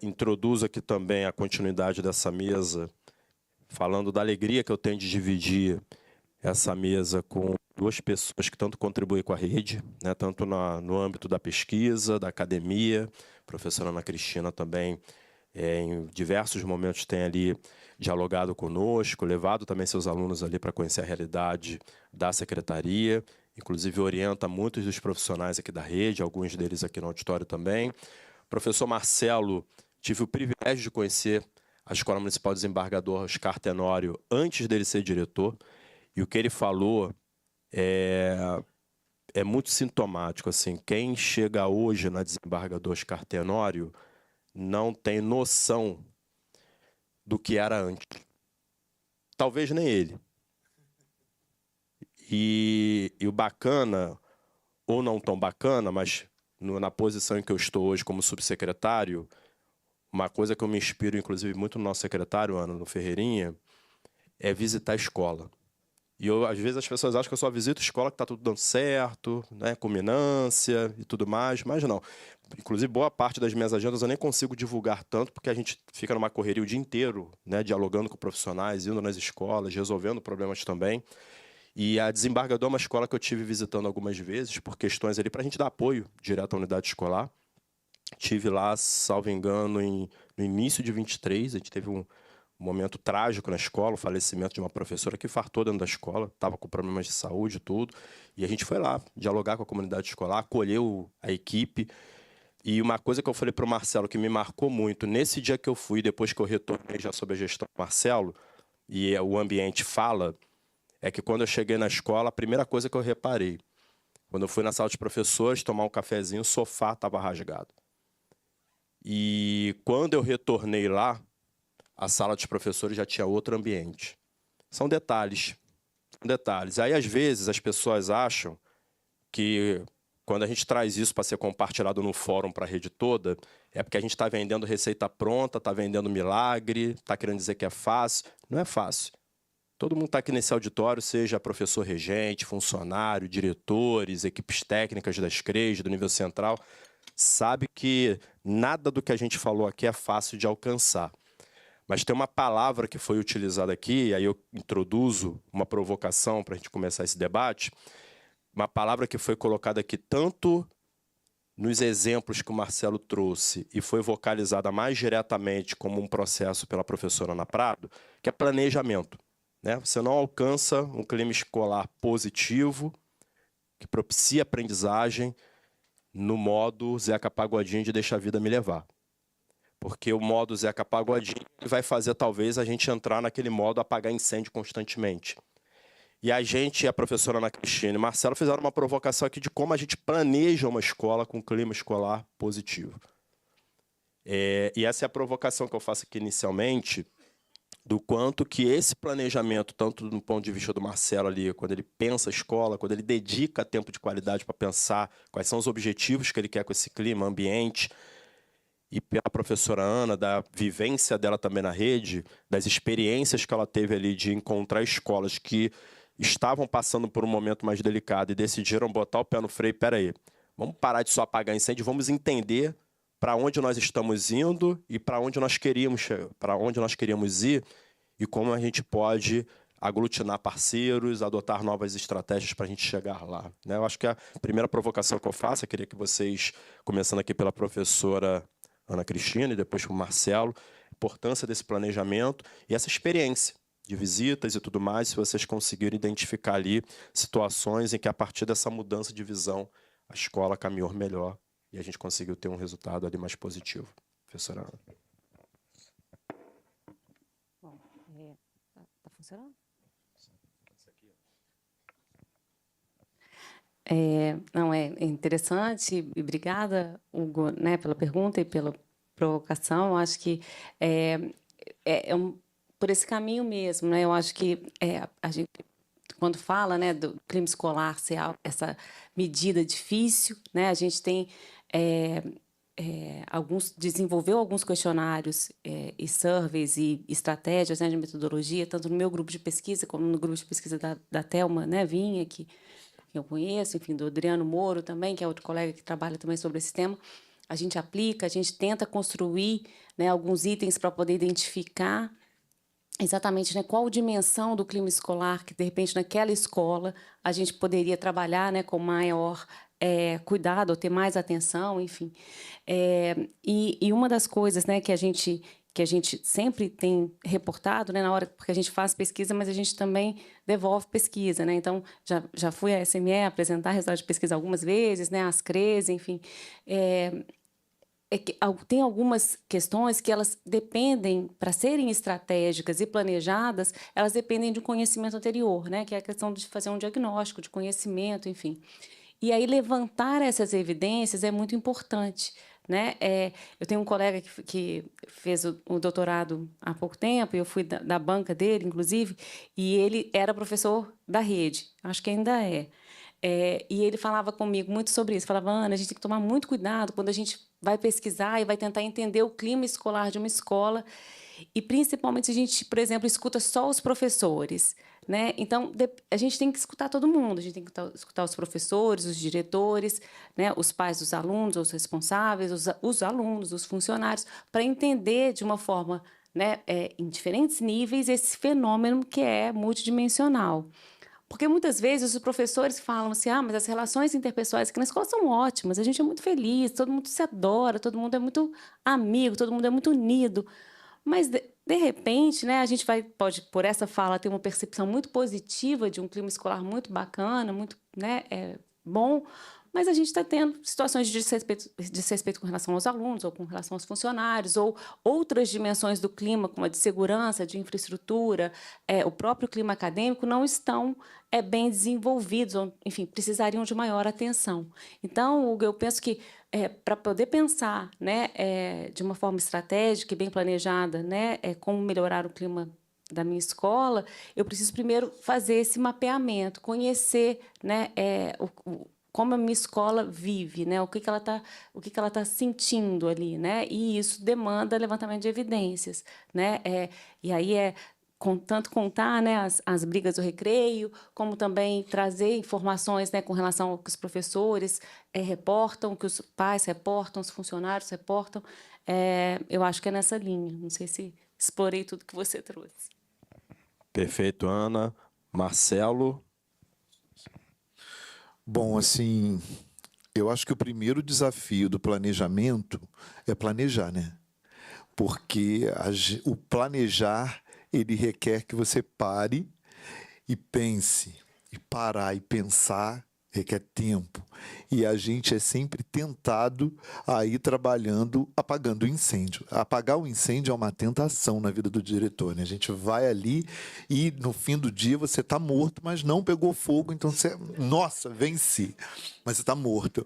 Introduzo aqui também a continuidade dessa mesa, falando da alegria que eu tenho de dividir essa mesa com duas pessoas que tanto contribuem com a rede, né, tanto no âmbito da pesquisa, da academia. A professora Ana Cristina também, em diversos momentos, tem ali dialogado conosco, levado também seus alunos ali para conhecer a realidade da secretaria, inclusive orienta muitos dos profissionais aqui da rede, alguns deles aqui no auditório também. Professor Marcelo, tive o privilégio de conhecer a Escola Municipal Desembargador Oscar Tenório antes dele ser diretor, e o que ele falou é muito sintomático. Assim, quem chega hoje na Desembargador Oscar Tenório não tem noção do que era antes. Talvez nem ele. E o bacana, ou não tão bacana, mas na posição em que eu estou hoje como subsecretário, uma coisa que eu me inspiro, inclusive, muito no nosso secretário, Ana, no Ferreirinha, é visitar a escola. E às vezes as pessoas acham que eu só visito a escola que está tudo dando certo, né, culminância e tudo mais, mas não. Inclusive, boa parte das minhas agendas eu nem consigo divulgar tanto, porque a gente fica numa correria o dia inteiro, né, dialogando com profissionais, indo nas escolas, resolvendo problemas também. E a Desembargador é uma escola que eu tive visitando algumas vezes, por questões ali, para a gente dar apoio direto à unidade escolar. Tive lá, salvo engano, no início de 23, a gente teve um momento trágico na escola, o falecimento de uma professora que infartou dentro da escola, estava com problemas de saúde e tudo, e a gente foi lá dialogar com a comunidade escolar, acolheu a equipe, e uma coisa que eu falei para o Marcelo que me marcou muito, nesse dia que eu fui, depois que eu retornei já sob a gestão do Marcelo, e o ambiente fala, é que quando eu cheguei na escola, a primeira coisa que eu reparei, quando eu fui na sala de professores tomar um cafezinho, o sofá estava rasgado. E quando eu retornei lá, a sala dos professores já tinha outro ambiente. São detalhes. Detalhes. Aí, às vezes, as pessoas acham que, quando a gente traz isso para ser compartilhado no fórum para a rede toda, é porque a gente está vendendo receita pronta, está vendendo milagre, está querendo dizer que é fácil. Não é fácil. Todo mundo está aqui nesse auditório, seja professor regente, funcionário, diretores, equipes técnicas das CREs, do nível central, sabe que nada do que a gente falou aqui é fácil de alcançar. Mas tem uma palavra que foi utilizada aqui, e aí eu introduzo uma provocação para a gente começar esse debate, uma palavra que foi colocada aqui tanto nos exemplos que o Marcelo trouxe e foi vocalizada mais diretamente como um processo pela professora Ana Prado, que é planejamento. Né? Você não alcança um clima escolar positivo, que propicia aprendizagem, no modo Zeca Pagodinho de deixar a vida me levar. Porque o modo Zeca Pagodinho vai fazer, talvez, a gente entrar naquele modo apagar incêndio constantemente. E a gente, a professora Ana Cristina e Marcelo fizeram uma provocação aqui de como a gente planeja uma escola com clima escolar positivo. E essa é a provocação que eu faço aqui inicialmente, do quanto que esse planejamento, tanto do ponto de vista do Marcelo ali, quando ele pensa a escola, quando ele dedica tempo de qualidade para pensar quais são os objetivos que ele quer com esse clima, ambiente, e pela professora Ana, da vivência dela também na rede, das experiências que ela teve ali de encontrar escolas que estavam passando por um momento mais delicado e decidiram botar o pé no freio. Peraí, vamos parar de só apagar incêndio, vamos entender para onde nós estamos indo e para onde nós queríamos ir e como a gente pode aglutinar parceiros, adotar novas estratégias para a gente chegar lá. Né? Eu acho que a primeira provocação que eu faço, eu queria que vocês, começando aqui pela professora Ana Cristina e depois para o Marcelo, a importância desse planejamento e essa experiência de visitas e tudo mais, se vocês conseguirem identificar ali situações em que, a partir dessa mudança de visão, a escola caminhou melhor e a gente conseguiu ter um resultado ali mais positivo. Professora Ana. Bom, tá funcionando? Não, é interessante, e obrigada, Hugo, né, pela pergunta e pela provocação. Eu acho que por esse caminho mesmo, né? Eu acho que a gente, quando fala, né, do clima escolar ser essa medida difícil, né, a gente tem desenvolveu alguns questionários e surveys e estratégias, né, de metodologia, tanto no meu grupo de pesquisa como no grupo de pesquisa da Thelma, né, Vinha, que eu conheço, enfim, do Adriano Moro também, que é outro colega que trabalha também sobre esse tema. A gente aplica, a gente tenta construir, né, alguns itens para poder identificar exatamente, né, qual dimensão do clima escolar que, de repente, naquela escola a gente poderia trabalhar, né, com maior cuidado, ou ter mais atenção, enfim. E uma das coisas, né, que a gente sempre tem reportado, né, na hora, porque a gente faz pesquisa, mas a gente também devolve pesquisa, né? Então, já fui à SME apresentar resultados de pesquisa algumas vezes, né, às CREs, enfim. Que tem algumas questões que elas dependem, para serem estratégicas e planejadas, elas dependem de um conhecimento anterior, né, que é a questão de fazer um diagnóstico, de conhecimento, enfim. E aí levantar essas evidências é muito importante. Né? Eu tenho um colega que fez o doutorado há pouco tempo, e eu fui da banca dele, inclusive, e ele era professor da rede, acho que ainda é. E ele falava comigo muito sobre isso. Falava, Ana, a gente tem que tomar muito cuidado quando a gente vai pesquisar e vai tentar entender o clima escolar de uma escola. E, principalmente, se a gente, por exemplo, escuta só os professores, né? Então, a gente tem que escutar todo mundo. A gente tem que escutar os professores, os diretores, né? Os pais dos alunos, os responsáveis, os alunos, os funcionários, para entender de uma forma, né, em diferentes níveis, esse fenômeno que é multidimensional. Porque muitas vezes os professores falam assim, mas as relações interpessoais aqui na escola são ótimas, a gente é muito feliz, todo mundo se adora, todo mundo é muito amigo, todo mundo é muito unido. Mas, de repente, né, a gente pode, por essa fala, ter uma percepção muito positiva de um clima escolar muito bacana, muito, né, bom, mas a gente está tendo situações de desrespeito com relação aos alunos, ou com relação aos funcionários, ou outras dimensões do clima, como a de segurança, de infraestrutura, o próprio clima acadêmico, não estão bem desenvolvidos, ou, enfim, precisariam de maior atenção. Então, Hugo, eu penso que, para poder pensar, né, de uma forma estratégica e bem planejada, né, como melhorar o clima da minha escola, eu preciso primeiro fazer esse mapeamento, conhecer, né, como a minha escola vive, né, o que ela está sentindo ali, né, e isso demanda levantamento de evidências, né, e aí tanto contar, né, as brigas do recreio, como também trazer informações, né, com relação ao que os professores reportam, que os pais reportam, os funcionários reportam. Eu acho que é nessa linha. Não sei se explorei tudo que você trouxe. Perfeito, Ana. Marcelo. Bom, assim, eu acho que o primeiro desafio do planejamento é planejar, né? Porque o planejar, ele requer que você pare e pense. E parar e pensar requer tempo. E a gente é sempre tentado a ir trabalhando, apagando o incêndio. Apagar o incêndio é uma tentação na vida do diretor, né? A gente vai ali e, no fim do dia, você está morto, mas não pegou fogo, então você... Nossa, venci! Mas você está morto.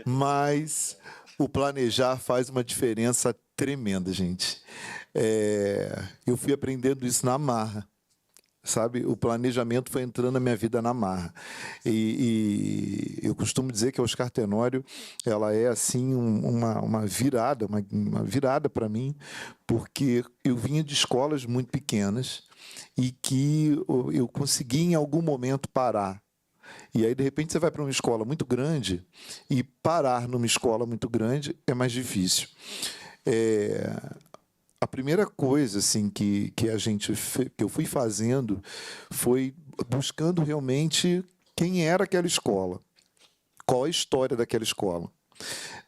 Mas o planejar faz uma diferença tremenda, gente. Eu fui aprendendo isso na marra. Sabe, o planejamento foi entrando na minha vida na marra. E eu costumo dizer que a Oscar Tenório, ela é assim uma virada para mim, porque eu vinha de escolas muito pequenas e que eu consegui em algum momento parar. E aí, de repente, você vai para uma escola muito grande e parar numa escola muito grande é mais difícil. A primeira coisa assim, que eu fui fazendo foi buscando realmente quem era aquela escola, qual a história daquela escola.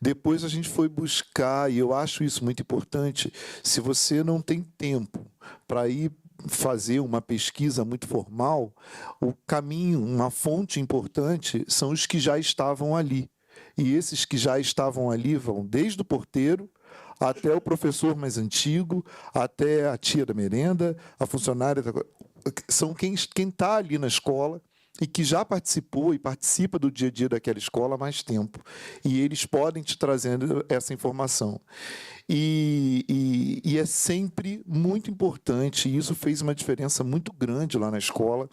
Depois a gente foi buscar, e eu acho isso muito importante, se você não tem tempo para ir fazer uma pesquisa muito formal, o caminho, uma fonte importante, são os que já estavam ali. E esses que já estavam ali vão desde o porteiro até o professor mais antigo, até a tia da merenda, a funcionária... São quem está ali na escola e que já participou e participa do dia a dia daquela escola há mais tempo. E eles podem te trazendo essa informação. E é sempre muito importante, e isso fez uma diferença muito grande lá na escola,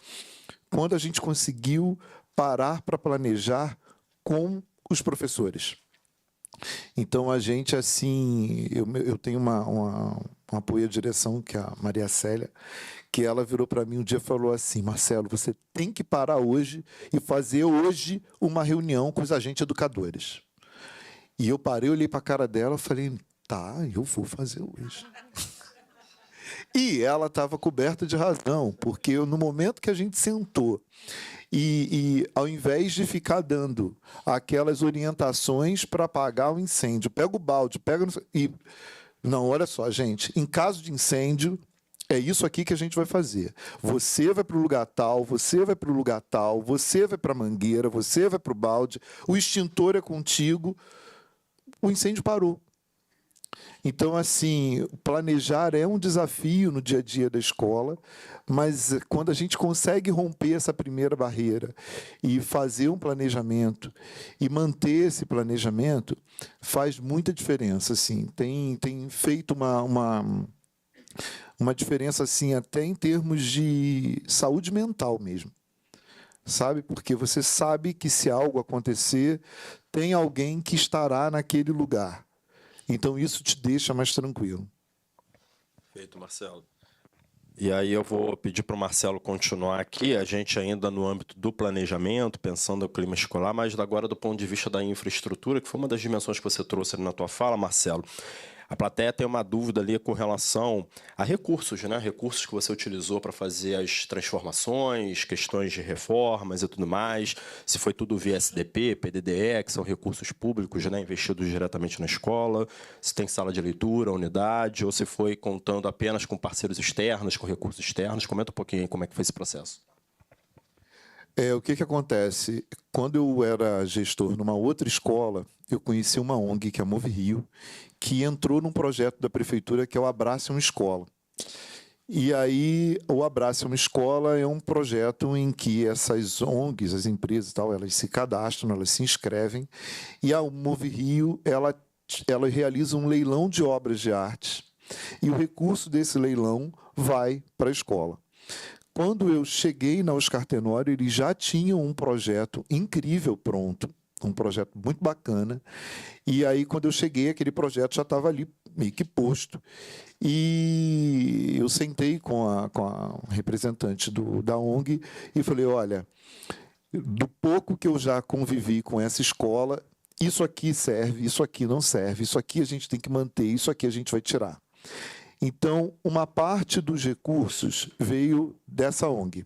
quando a gente conseguiu parar para planejar com os professores. Então, a gente, assim, eu tenho uma apoio à direção, que é a Maria Célia, que ela virou para mim um dia e falou assim: Marcelo, você tem que parar hoje e fazer hoje uma reunião com os agentes educadores. E eu parei, olhei para a cara dela e falei: tá, eu vou fazer hoje. E ela estava coberta de razão, porque no momento que a gente sentou e ao invés de ficar dando aquelas orientações para apagar o incêndio, pega o balde, não, olha só, gente, em caso de incêndio, é isso aqui que a gente vai fazer. Você vai para o lugar tal, você vai para o lugar tal, você vai para a mangueira, você vai para o balde, o extintor é contigo, o incêndio parou. Então, assim, planejar é um desafio no dia a dia da escola, mas quando a gente consegue romper essa primeira barreira e fazer um planejamento e manter esse planejamento, faz muita diferença. Assim. Tem feito uma diferença assim, até em termos de saúde mental mesmo. sabe? Porque você sabe que se algo acontecer, tem alguém que estará naquele lugar. Então, isso te deixa mais tranquilo. Perfeito, Marcelo. E aí eu vou pedir para o Marcelo continuar aqui, a gente ainda no âmbito do planejamento, pensando no clima escolar, mas agora do ponto de vista da infraestrutura, que foi uma das dimensões que você trouxe ali na tua fala, Marcelo. A plateia tem uma dúvida ali com relação a recursos, né? Recursos que você utilizou para fazer as transformações, questões de reformas e tudo mais. Se foi tudo via SDP, PDDE, que são recursos públicos, né? Investidos diretamente na escola. Se tem sala de leitura, unidade, ou se foi contando apenas com parceiros externos, com recursos externos. Comenta um pouquinho aí como é que foi esse processo. O que acontece? Quando eu era gestor numa outra escola, eu conheci uma ONG, que é a Move Rio, que entrou num projeto da prefeitura que é o Abrace uma Escola. E aí, o Abrace uma Escola é um projeto em que essas ONGs, as empresas e tal, elas se cadastram, elas se inscrevem, e a Move Rio, ela realiza um leilão de obras de arte, e o recurso desse leilão vai para a escola. Quando eu cheguei na Oscar Tenório, eles já tinham um projeto incrível pronto, um projeto muito bacana. E aí, quando eu cheguei, aquele projeto já estava ali meio que posto. E eu sentei com a representante da ONG e falei, olha, do pouco que eu já convivi com essa escola, isso aqui serve, isso aqui não serve, isso aqui a gente tem que manter, isso aqui a gente vai tirar. Então, uma parte dos recursos veio dessa ONG.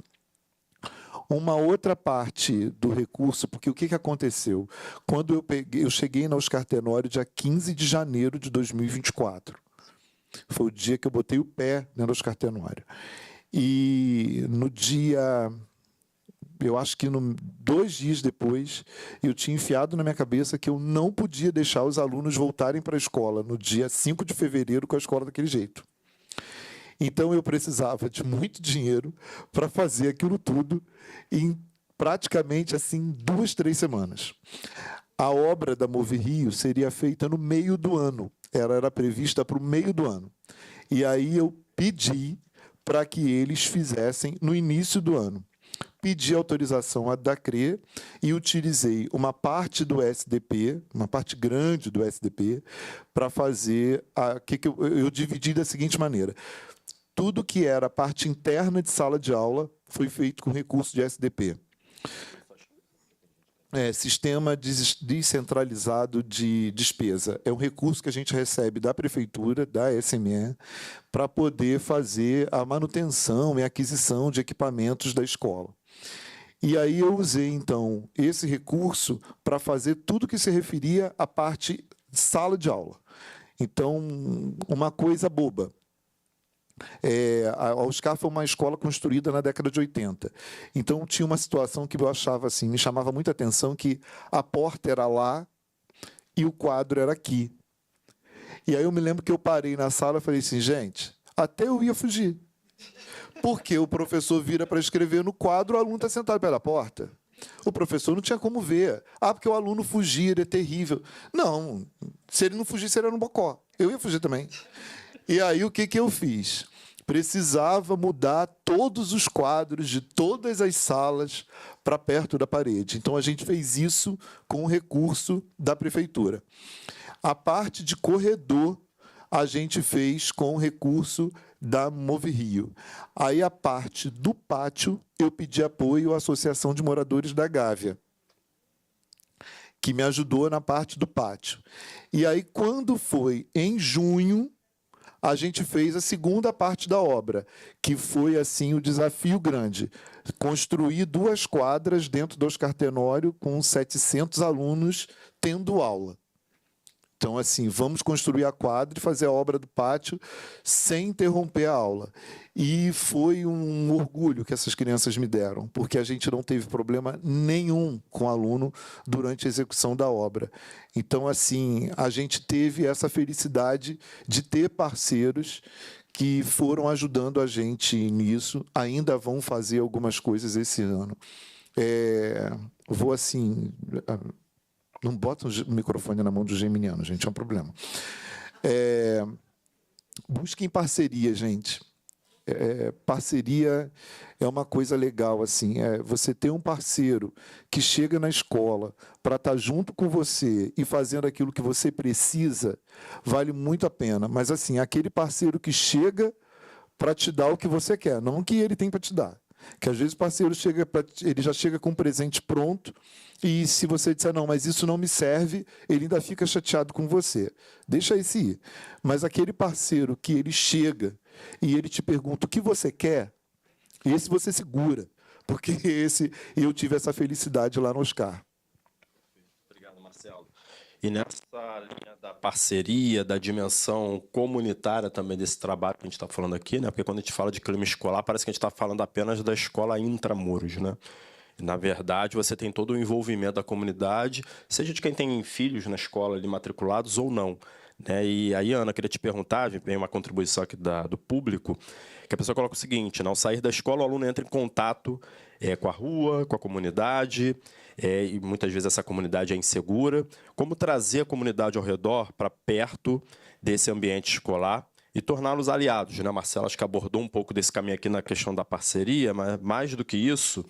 Uma outra parte do recurso, porque o que aconteceu? Quando eu cheguei na Oscar Tenório dia 15 de janeiro de 2024. Foi o dia que eu botei o pé na Oscar Tenório. E no dia... Eu acho que 2 dias depois, eu tinha enfiado na minha cabeça que eu não podia deixar os alunos voltarem para a escola no dia 5 de fevereiro com a escola daquele jeito. Então, eu precisava de muito dinheiro para fazer aquilo tudo em praticamente assim 2, 3 semanas. A obra da Move Rio seria feita no meio do ano. Ela era prevista para o meio do ano. E aí eu pedi para que eles fizessem no início do ano. Pedi autorização à DACRE e utilizei uma parte do SDP, uma parte grande do SDP, para fazer... eu dividi da seguinte maneira. Tudo que era a parte interna de sala de aula foi feito com recurso de SDP. Sistema descentralizado de despesa. É um recurso que a gente recebe da prefeitura, da SME, para poder fazer a manutenção e aquisição de equipamentos da escola. E aí eu usei, então, esse recurso para fazer tudo que se referia à parte de sala de aula. Então, uma coisa boba. A Oscar foi uma escola construída na década de 80. Então, tinha uma situação que eu achava assim, me chamava muita atenção, que a porta era lá e o quadro era aqui. E aí eu me lembro que eu parei na sala e falei assim, gente, até eu ia fugir. Porque o professor vira para escrever no quadro, o aluno está sentado pela porta. O professor não tinha como ver. Porque o aluno fugia, ele é terrível. Não, se ele não fugisse, ele era no bocó. Eu ia fugir também. E aí, o que eu fiz? Precisava mudar todos os quadros de todas as salas para perto da parede. Então, a gente fez isso com o recurso da prefeitura. A parte de corredor, a gente fez com o recurso da Move Rio. Aí, a parte do pátio, eu pedi apoio à Associação de Moradores da Gávea, que me ajudou na parte do pátio. E aí, quando foi em junho, a gente fez a segunda parte da obra, que foi assim o desafio grande. Construir 2 quadras dentro do Oscar Tenório com 700 alunos tendo aula. Então, assim, vamos construir a quadra e fazer a obra do pátio sem interromper a aula. E foi um orgulho que essas crianças me deram, porque a gente não teve problema nenhum com o aluno durante a execução da obra. Então, assim, a gente teve essa felicidade de ter parceiros que foram ajudando a gente nisso, ainda vão fazer algumas coisas esse ano. Vou, assim... Não bota o microfone na mão do geminiano, gente, é um problema. Busquem parceria, gente. parceria é uma coisa legal, assim, você ter um parceiro que chega na escola para estar junto com você e fazendo aquilo que você precisa, vale muito a pena. Mas, assim, aquele parceiro que chega para te dar o que você quer, não o que ele tem para te dar. Que às vezes o parceiro ele já chega com um presente pronto, e se você disser, não, mas isso não me serve, ele ainda fica chateado com você. Deixa esse ir. Mas aquele parceiro que ele chega e ele te pergunta o que você quer, esse você segura. Porque esse eu tive essa felicidade lá no Oscar. Obrigado, Marcelo. E nessa linha da parceria, da dimensão comunitária também desse trabalho que a gente está falando aqui, né? Porque quando a gente fala de clima escolar, parece que a gente está falando apenas da escola intramuros, né? E, na verdade, você tem todo o envolvimento da comunidade, seja de quem tem filhos na escola ali matriculados ou não, né? E aí, Ana, queria te perguntar, vem uma contribuição aqui do público, que a pessoa coloca o seguinte, né? Ao sair da escola, o aluno entra em contato com a rua, com a comunidade, e muitas vezes essa comunidade é insegura. Como trazer a comunidade ao redor para perto desse ambiente escolar e torná-los aliados, né? Marcelo, acho que abordou um pouco desse caminho aqui na questão da parceria, mas mais do que isso,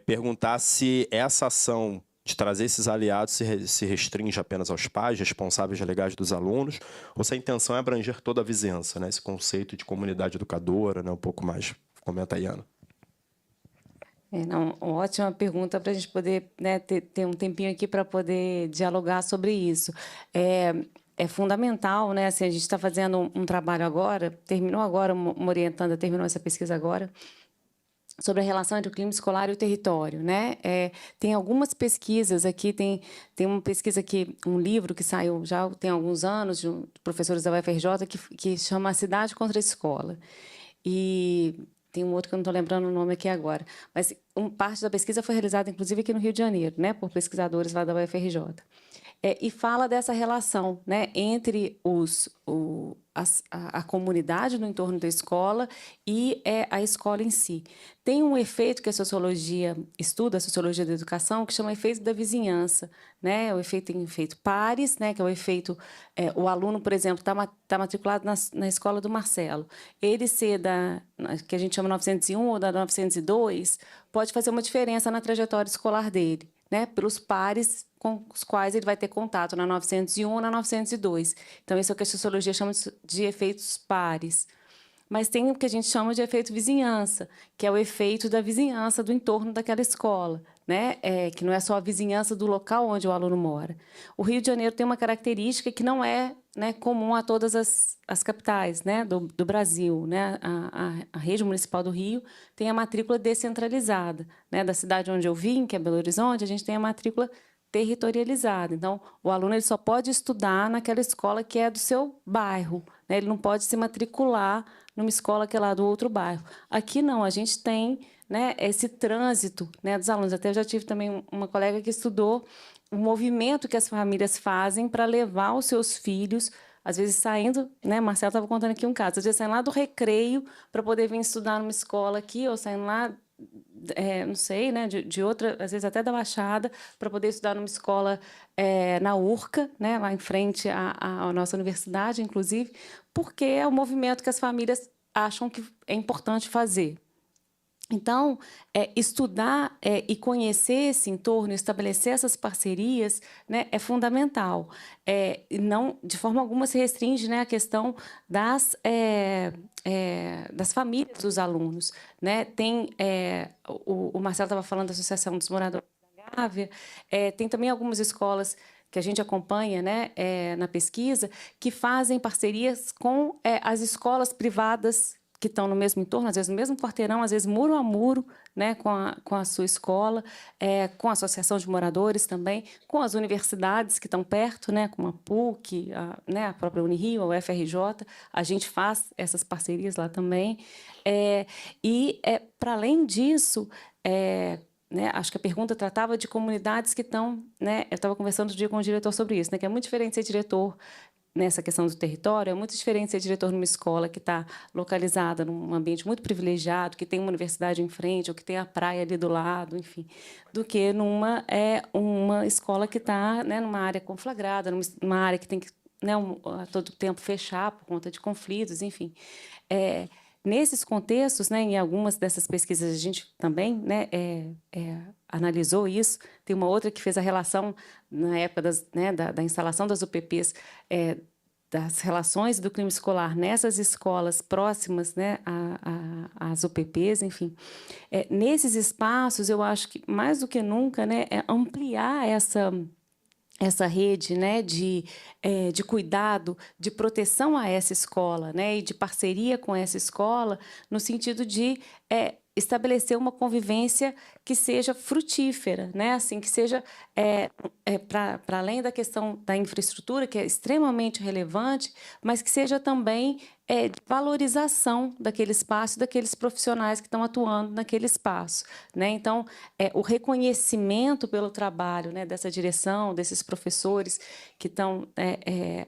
perguntar se essa ação de trazer esses aliados se restringe apenas aos pais, responsáveis legais dos alunos, ou se a intenção é abranger toda a vizinhança, né? Esse conceito de comunidade educadora, né? Um pouco mais. Comenta aí, Ana. Não, ótima pergunta para a gente poder, né, ter um tempinho aqui para poder dialogar sobre isso. É fundamental, né? Assim, a gente está fazendo um trabalho agora, terminou agora, uma orientanda terminou essa pesquisa agora, sobre a relação entre o clima escolar e o território, né? Tem algumas pesquisas aqui, tem uma pesquisa aqui, um livro que saiu já tem alguns anos, de professores da UFRJ, que chama A Cidade contra a Escola. E tem um outro que eu não estou lembrando o nome aqui agora. Mas parte da pesquisa foi realizada, inclusive, aqui no Rio de Janeiro, né, por pesquisadores lá da UFRJ. E fala dessa relação, né, entre a comunidade no entorno da escola e a escola em si. Tem um efeito que a sociologia estuda, a sociologia da educação, que chama efeito da vizinhança, né? O efeito pares, né? Que é o efeito... o aluno, por exemplo, está matriculado na escola do Marcelo. Ele ser que a gente chama 901 ou da 902, pode fazer uma diferença na trajetória escolar dele, né? Pelos pares com os quais ele vai ter contato na 901 ou na 902. Então, isso é o que a sociologia chama de efeitos pares. Mas tem o que a gente chama de efeito vizinhança, que é o efeito da vizinhança do entorno daquela escola, né? Que não é só a vizinhança do local onde o aluno mora. O Rio de Janeiro tem uma característica que não é, né, comum a todas as capitais, né, do Brasil, né? A rede municipal do Rio tem a matrícula descentralizada, né? Da cidade onde eu vim, que é Belo Horizonte, a gente tem a matrícula territorializada. Então, o aluno ele só pode estudar naquela escola que é do seu bairro, né? Ele não pode se matricular numa escola que é lá do outro bairro. Aqui não, a gente tem, né, esse trânsito, né, dos alunos. Até eu já tive também uma colega que estudou o movimento que as famílias fazem para levar os seus filhos, às vezes saindo, né, Marcelo estava contando aqui um caso, às vezes saindo lá do recreio para poder vir estudar numa escola aqui, ou saindo lá, não sei, né, de outra, às vezes até da Baixada, para poder estudar numa escola na URCA, né, lá em frente à nossa universidade, inclusive, porque é o movimento que as famílias acham que é importante fazer. Então, estudar e conhecer esse entorno, estabelecer essas parcerias, né, é fundamental. E não, de forma alguma, se restringe, né, a questão das famílias dos alunos, né? Tem, o Marcelo estava falando da Associação dos Moradores da Gávea, tem também algumas escolas que a gente acompanha, né, na pesquisa, que fazem parcerias com as escolas privadas que estão no mesmo entorno, às vezes no mesmo quarteirão, às vezes muro a muro, né, com a sua escola, com a associação de moradores também, com as universidades que estão perto, né, como a PUC, né, a própria Unirio, a UFRJ, a gente faz essas parcerias lá também. Para além disso, né, acho que a pergunta tratava de comunidades que estão, né, eu estava conversando outro dia com o diretor sobre isso, né, que é muito diferente ser diretor nessa questão do território, é muito diferente ser diretor numa escola que está localizada num ambiente muito privilegiado, que tem uma universidade em frente, ou que tem a praia ali do lado, enfim, do que uma escola que está, né, numa área conflagrada, numa área que tem que, né, a todo tempo fechar por conta de conflitos, enfim. nesses contextos, né, em algumas dessas pesquisas a gente também, né, analisou isso. Tem uma outra que fez a relação, na época da instalação das UPPs, das relações do crime escolar nessas escolas próximas, né, às UPPs, enfim. Nesses espaços, eu acho que, mais do que nunca, né, é ampliar essa rede, né, de cuidado, de proteção a essa escola, né, e de parceria com essa escola, no sentido de estabelecer uma convivência que seja frutífera, né, assim, que seja para além da questão da infraestrutura, que é extremamente relevante, mas que seja também de valorização daquele espaço, daqueles profissionais que estão atuando naquele espaço, né? Então, o reconhecimento pelo trabalho, né, dessa direção, desses professores que estão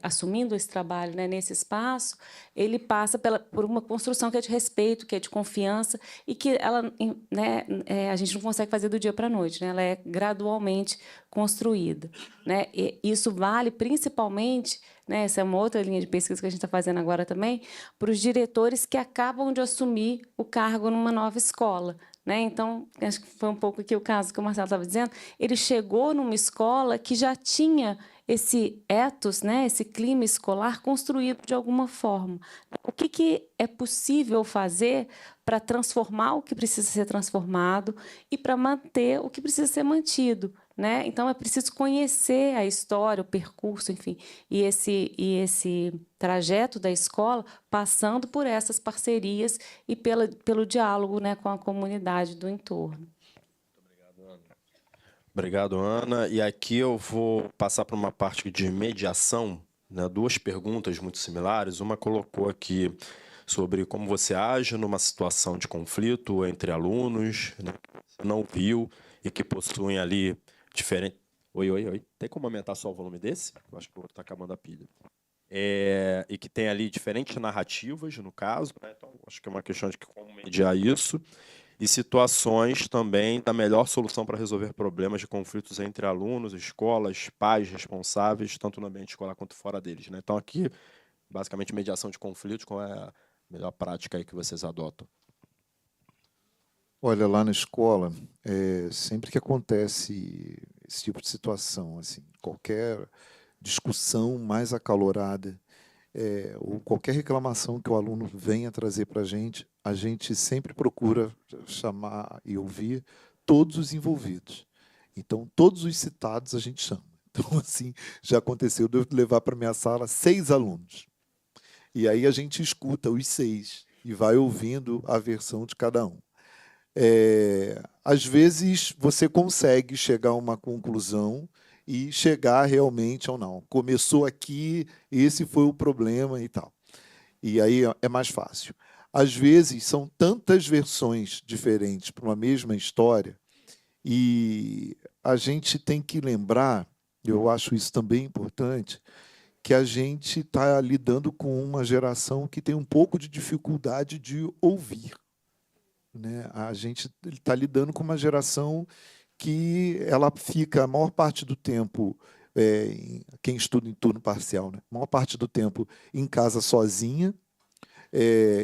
assumindo esse trabalho, né, nesse espaço, ele passa por uma construção que é de respeito, que é de confiança, e que ela, né, a gente não consegue fazer do dia para a noite, né? Ela é gradualmente construída, né? E isso vale principalmente, né, essa é uma outra linha de pesquisa que a gente está fazendo agora também, para os diretores que acabam de assumir o cargo numa nova escola, né? Então, acho que foi um pouco aqui o caso que o Marcelo estava dizendo, ele chegou numa escola que já tinha esse ethos, né, esse clima escolar construído de alguma forma. O que é possível fazer para transformar o que precisa ser transformado e para manter o que precisa ser mantido, né? Então, é preciso conhecer a história, o percurso, enfim, e esse trajeto da escola passando por essas parcerias e pelo diálogo, né, com a comunidade do entorno. Obrigado, Ana. E aqui eu vou passar para uma parte de mediação, né? Duas perguntas muito similares. Uma colocou aqui sobre como você age numa situação de conflito entre alunos, né, que você não viu e que possuem ali diferente. Oi. Tem como aumentar só o volume desse? Eu acho que está acabando a pilha. E que tem ali diferentes narrativas, no caso, né? Então, acho que é uma questão de como mediar isso. E situações também da melhor solução para resolver problemas de conflitos entre alunos, escolas, pais responsáveis, tanto no ambiente escolar quanto fora deles, né? Então, aqui, basicamente, mediação de conflitos, qual é a melhor prática aí que vocês adotam? Olha, lá na escola, sempre que acontece esse tipo de situação, assim, qualquer discussão mais acalorada, ou qualquer reclamação que o aluno venha trazer para a gente sempre procura chamar e ouvir todos os envolvidos. Então, todos os citados a gente chama. Então, assim, já aconteceu de eu levar para minha sala 6 alunos. E aí a gente escuta os 6 e vai ouvindo a versão de cada um. Às vezes, você consegue chegar a uma conclusão e chegar realmente ou não. Começou aqui, esse foi o problema e tal. E aí é mais fácil. Às vezes, são tantas versões diferentes para uma mesma história e a gente tem que lembrar, eu acho isso também importante, que a gente está lidando com uma geração que tem um pouco de dificuldade de ouvir, né? A gente está lidando com uma geração que ela fica a maior parte do tempo, quem estuda em turno parcial, né? A maior parte do tempo em casa sozinha,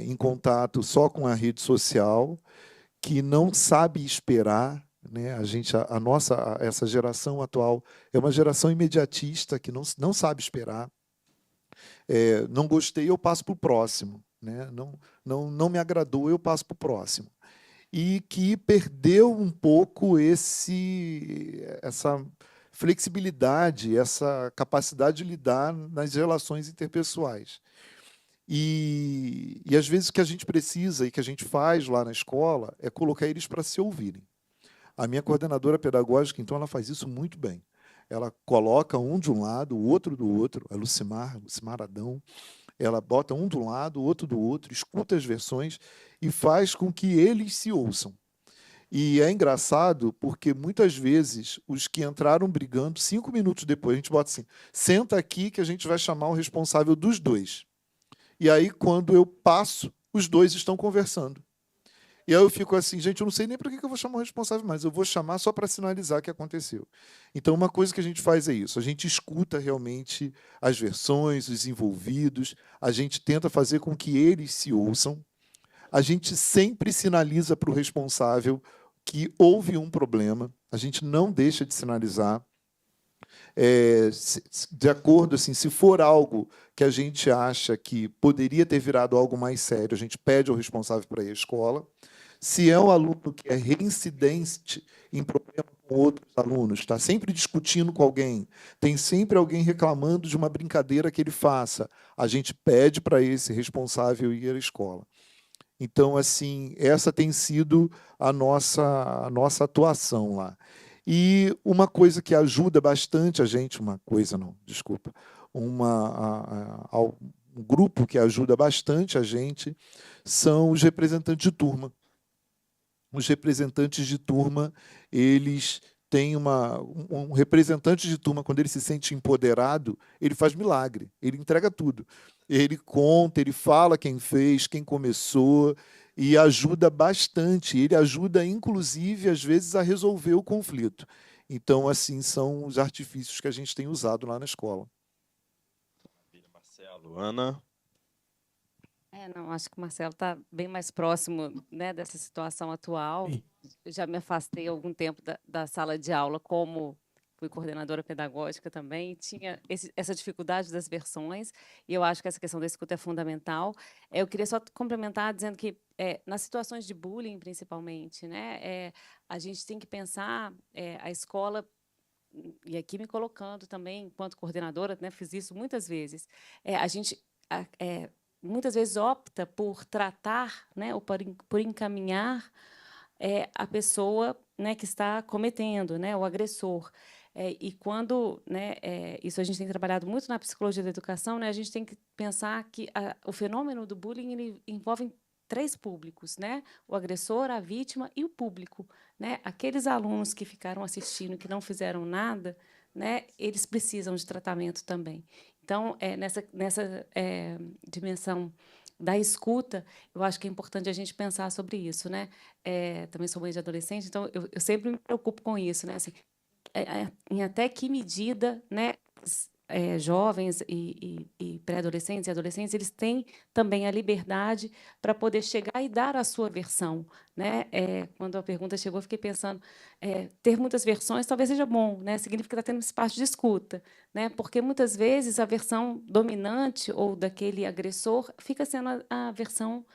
em contato só com a rede social, que não sabe esperar, né? Essa geração atual é uma geração imediatista que não sabe esperar. Não gostei, eu passo para o próximo, né? Não me agradou, eu passo para o próximo. E que perdeu um pouco essa flexibilidade, essa capacidade de lidar nas relações interpessoais. E às vezes o que a gente precisa e que a gente faz lá na escola é colocar eles para se ouvirem. A minha coordenadora pedagógica, então, ela faz isso muito bem. Ela coloca um de um lado, o outro do outro, a Lucimar Adão, ela bota um do lado, o outro do outro, escuta as versões e faz com que eles se ouçam. E é engraçado porque, muitas vezes, os que entraram brigando, 5 minutos depois, a gente bota assim, senta aqui que a gente vai chamar o responsável dos dois. E aí, quando eu passo, os dois estão conversando. E aí eu fico assim, gente, eu não sei nem para que eu vou chamar o responsável mais, eu vou chamar só para sinalizar o que aconteceu. Então, uma coisa que a gente faz é isso, a gente escuta realmente as versões, os envolvidos, a gente tenta fazer com que eles se ouçam, a gente sempre sinaliza para o responsável que houve um problema, a gente não deixa de sinalizar. De acordo, assim, se for algo que a gente acha que poderia ter virado algo mais sério, a gente pede ao responsável para ir à escola. Se é um aluno que é reincidente em problema com outros alunos, está sempre discutindo com alguém, tem sempre alguém reclamando de uma brincadeira que ele faça, a gente pede para esse responsável ir à escola. Então, assim, essa tem sido a nossa atuação lá. E uma coisa que ajuda bastante a gente, um grupo que ajuda bastante a gente são os representantes de turma. Os representantes de turma, eles têm um representante de turma, quando ele se sente empoderado, ele faz milagre, ele entrega tudo. Ele conta, ele fala quem fez, quem começou, e ajuda bastante. Ele ajuda, inclusive, às vezes, a resolver o conflito. Então, assim, são os artifícios que a gente tem usado lá na escola. Marcelo, Ana? Não, acho que o Marcelo está bem mais próximo, né, dessa situação atual. Eu já me afastei há algum tempo da sala de aula, como fui coordenadora pedagógica também, tinha essa dificuldade das versões, e eu acho que essa questão da escuta é fundamental. Eu queria só complementar dizendo que, nas situações de bullying, principalmente, né, a gente tem que pensar a escola, e aqui me colocando também, enquanto coordenadora, né, fiz isso muitas vezes, a gente muitas vezes opta por tratar, né, ou por encaminhar a pessoa, né, que está cometendo, né, o agressor. E quando, né, isso a gente tem trabalhado muito na psicologia da educação, né, a gente tem que pensar que o fenômeno do bullying ele envolve 3 públicos, né, o agressor, a vítima e o público, né, aqueles alunos que ficaram assistindo, que não fizeram nada, né, eles precisam de tratamento também. Então, nessa dimensão da escuta, eu acho que é importante a gente pensar sobre isso, né? Também sou mãe de adolescente, então eu sempre me preocupo com isso, né? Assim, em até que medida, né, jovens e pré-adolescentes e adolescentes, eles têm também a liberdade para poder chegar e dar a sua versão, né? Quando a pergunta chegou, eu fiquei pensando, ter muitas versões talvez seja bom, né? Significa que está tendo espaço de escuta, né? Porque muitas vezes a versão dominante ou daquele agressor fica sendo a versão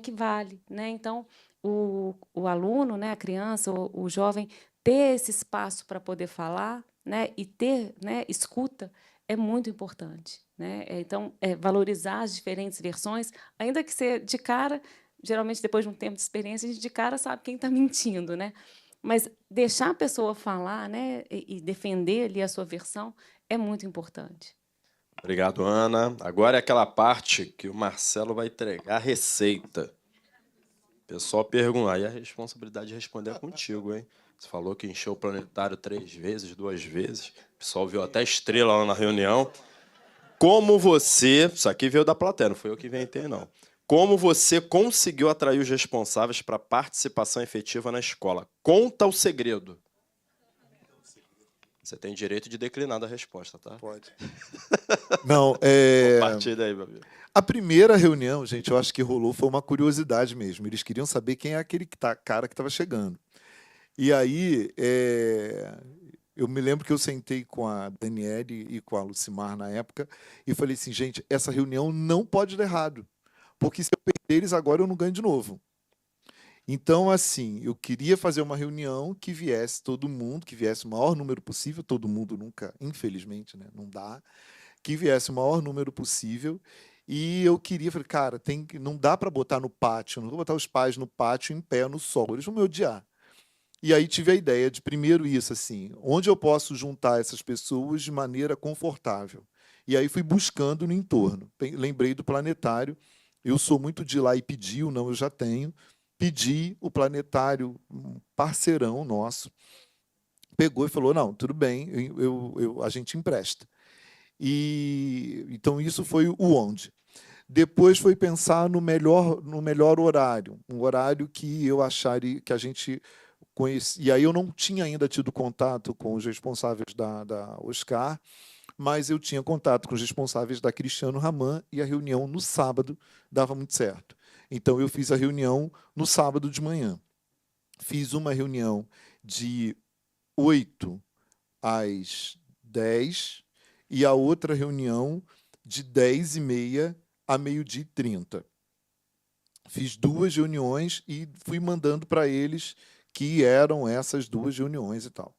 que vale, né? Então, o aluno, né, a criança, o jovem, ter esse espaço para poder falar, né, e ter, né, escuta é muito importante, né? Então, valorizar as diferentes versões, ainda que seja de cara, geralmente depois de um tempo de experiência, a gente de cara sabe quem está mentindo, né? Mas deixar a pessoa falar, né, e defender ali a sua versão é muito importante. Obrigado, Ana. Agora é aquela parte que o Marcelo vai entregar a receita. O pessoal pergunta, aí a responsabilidade de responder é contigo, hein? Você falou que encheu o planetário 3 vezes, 2 vezes. O pessoal viu até estrela lá na reunião. Como você... Isso aqui veio da plateia, não foi eu que inventei, não. Como você conseguiu atrair os responsáveis para a participação efetiva na escola? Conta o segredo. Você tem direito de declinar da resposta, tá? Pode. Não, Compartilha aí, meu amigo. A primeira reunião, gente, eu acho que rolou, foi uma curiosidade mesmo. Eles queriam saber quem é aquele cara que estava chegando. E aí, eu me lembro que eu sentei com a Daniele e com a Lucimar na época e falei assim, gente, essa reunião não pode dar errado, porque se eu perder eles agora, eu não ganho de novo. Então, assim, eu queria fazer uma reunião que viesse todo mundo, que viesse o maior número possível, todo mundo nunca, infelizmente, né, não dá, que viesse o maior número possível. E eu queria, falei, cara, não dá para botar no pátio, não vou botar os pais no pátio em pé no sol, eles vão me odiar. E aí tive a ideia de, primeiro isso, assim, onde eu posso juntar essas pessoas de maneira confortável. E aí fui buscando no entorno. Lembrei do planetário, eu sou muito de ir lá e pedir, o não eu já tenho. Pedi, o planetário, um parceirão nosso, pegou e falou, não, tudo bem, a gente empresta. E então isso foi o onde. Depois foi pensar no melhor horário, um horário que eu acharia que a gente conhecia. E aí eu não tinha ainda tido contato com os responsáveis da Oscar, mas eu tinha contato com os responsáveis da Cristiano Raman e a reunião no sábado dava muito certo. Então, eu fiz a reunião no sábado de manhã. Fiz uma reunião de 8 às 10 e a outra reunião de 10h30 a 12h30. Fiz 2 reuniões e fui mandando para eles que eram essas 2 reuniões e tal.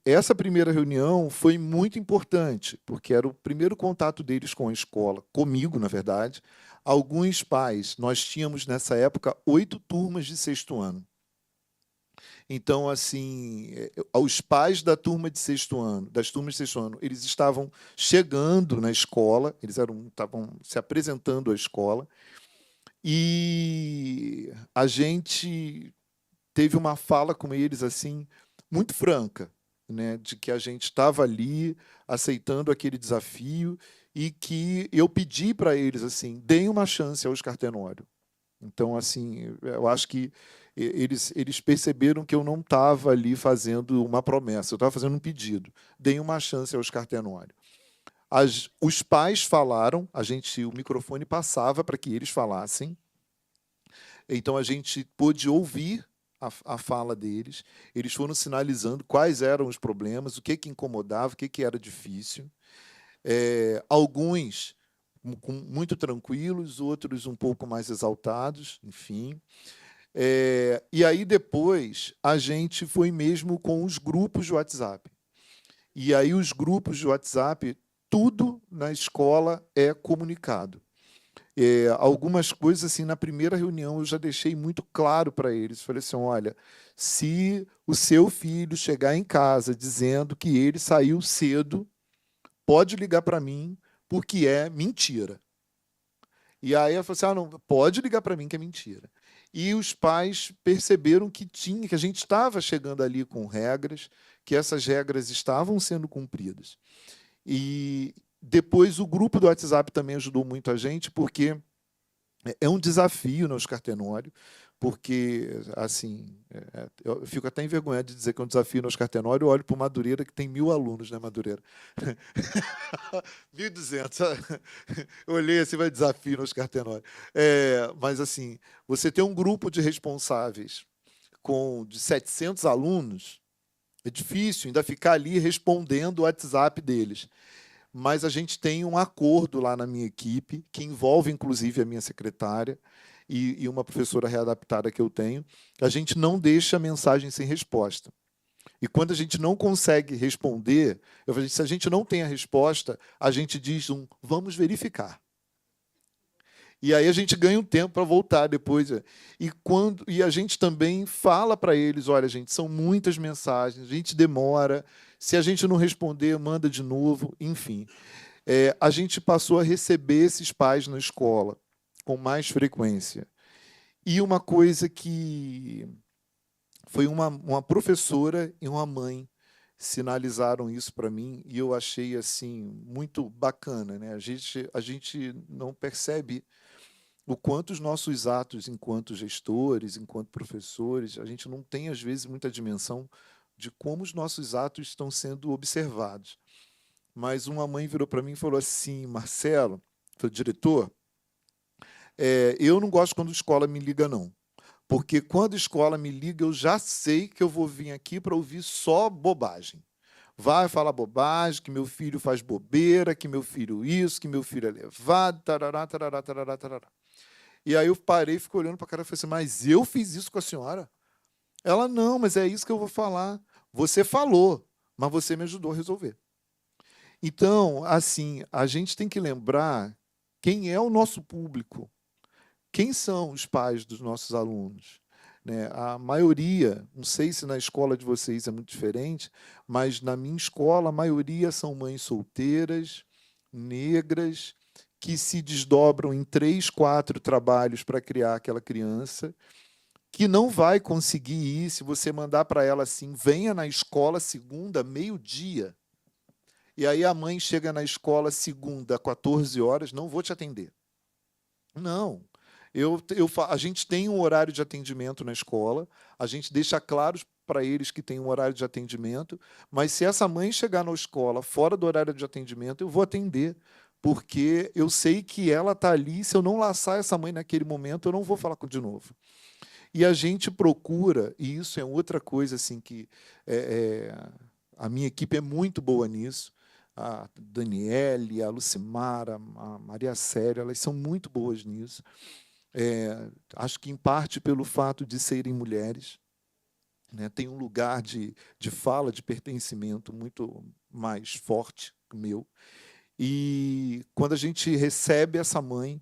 Essa primeira reunião foi muito importante, porque era o primeiro contato deles com a escola, comigo, na verdade. Alguns pais, nós tínhamos nessa época 8 turmas de 6º ano. Então, assim, os pais da turma de 6º ano, das turmas de 6º ano, eles estavam chegando na escola, eles estavam se apresentando à escola, e a gente teve uma fala com eles assim muito franca, né, de que a gente estava ali aceitando aquele desafio e que eu pedi para eles assim, deem uma chance ao Oscar Tenório. Então, assim, eu acho que eles perceberam que eu não estava ali fazendo uma promessa, eu estava fazendo um pedido. Deem uma chance ao Oscar Tenório. Os pais falaram, o microfone passava para que eles falassem. Então, a gente pôde ouvir a fala deles. Eles foram sinalizando quais eram os problemas, o que incomodava, o que era difícil. Alguns muito tranquilos, outros um pouco mais exaltados, enfim. E aí, depois, a gente foi mesmo com os grupos de WhatsApp. E aí, os grupos de WhatsApp, tudo na escola é comunicado. Algumas coisas, assim, na primeira reunião, eu já deixei muito claro para eles. Falei assim, olha, se o seu filho chegar em casa dizendo que ele saiu cedo, pode ligar para mim, porque é mentira. E aí ela falou assim, não, pode ligar para mim que é mentira. E os pais perceberam que a gente estava chegando ali com regras, que essas regras estavam sendo cumpridas. E depois o grupo do WhatsApp também ajudou muito a gente, porque é um desafio no Oscar Tenório, porque, assim, eu fico até envergonhado de dizer que é um desafio no Oscar Tenório, eu olho para o Madureira, que tem 1000 alunos, né, Madureira? 1.200. Eu olhei assim, vai desafio no Oscar Tenório. Mas, assim, você ter um grupo de responsáveis de 700 alunos, é difícil ainda ficar ali respondendo o WhatsApp deles. Mas a gente tem um acordo lá na minha equipe, que envolve, inclusive, a minha secretária e uma professora readaptada que eu tenho. A gente não deixa a mensagem sem resposta. E quando a gente não consegue responder, se a gente não tem a resposta, a gente diz vamos verificar. E aí a gente ganha um tempo para voltar depois. E a gente também fala para eles, olha, gente, são muitas mensagens, a gente demora, se a gente não responder, manda de novo, enfim. A gente passou a receber esses pais na escola com mais frequência. E uma coisa que foi uma professora e uma mãe sinalizaram isso para mim, e eu achei assim muito bacana, né? A gente não percebe o quanto os nossos atos enquanto gestores, enquanto professores, a gente não tem, às vezes, muita dimensão de como os nossos atos estão sendo observados. Mas uma mãe virou para mim e falou assim, Marcelo, foi diretor, eu não gosto quando a escola me liga, não. Porque quando a escola me liga, eu já sei que eu vou vir aqui para ouvir só bobagem. Vai falar bobagem, que meu filho faz bobeira, que meu filho isso, que meu filho é levado, tarará, tarará, tarará, tarará. E aí eu parei, fiquei olhando para a cara e falei assim, mas eu fiz isso com a senhora? Ela, não, mas é isso que eu vou falar. Você falou, mas você me ajudou a resolver. Então, assim, a gente tem que lembrar quem é o nosso público. Quem são os pais dos nossos alunos? Né? A maioria, não sei se na escola de vocês é muito diferente, mas na minha escola a maioria são mães solteiras, negras, que se desdobram em 3, 4 trabalhos para criar aquela criança, que não vai conseguir ir se você mandar para ela assim, venha na escola segunda, meio-dia. E aí a mãe chega na escola segunda, 14 horas, não vou te atender. Não. A gente tem um horário de atendimento na escola, a gente deixa claro para eles que tem um horário de atendimento, mas se essa mãe chegar na escola fora do horário de atendimento, eu vou atender, porque eu sei que ela está ali, se eu não laçar essa mãe naquele momento, eu não vou falar de novo. E a gente procura, e isso é outra coisa assim que a minha equipe é muito boa nisso, a Daniele, a Lucimara, a Maria Célia, elas são muito boas nisso. Acho que, em parte, pelo fato de serem mulheres, né, tem um lugar de fala, de pertencimento muito mais forte que o meu. E, quando a gente recebe essa mãe,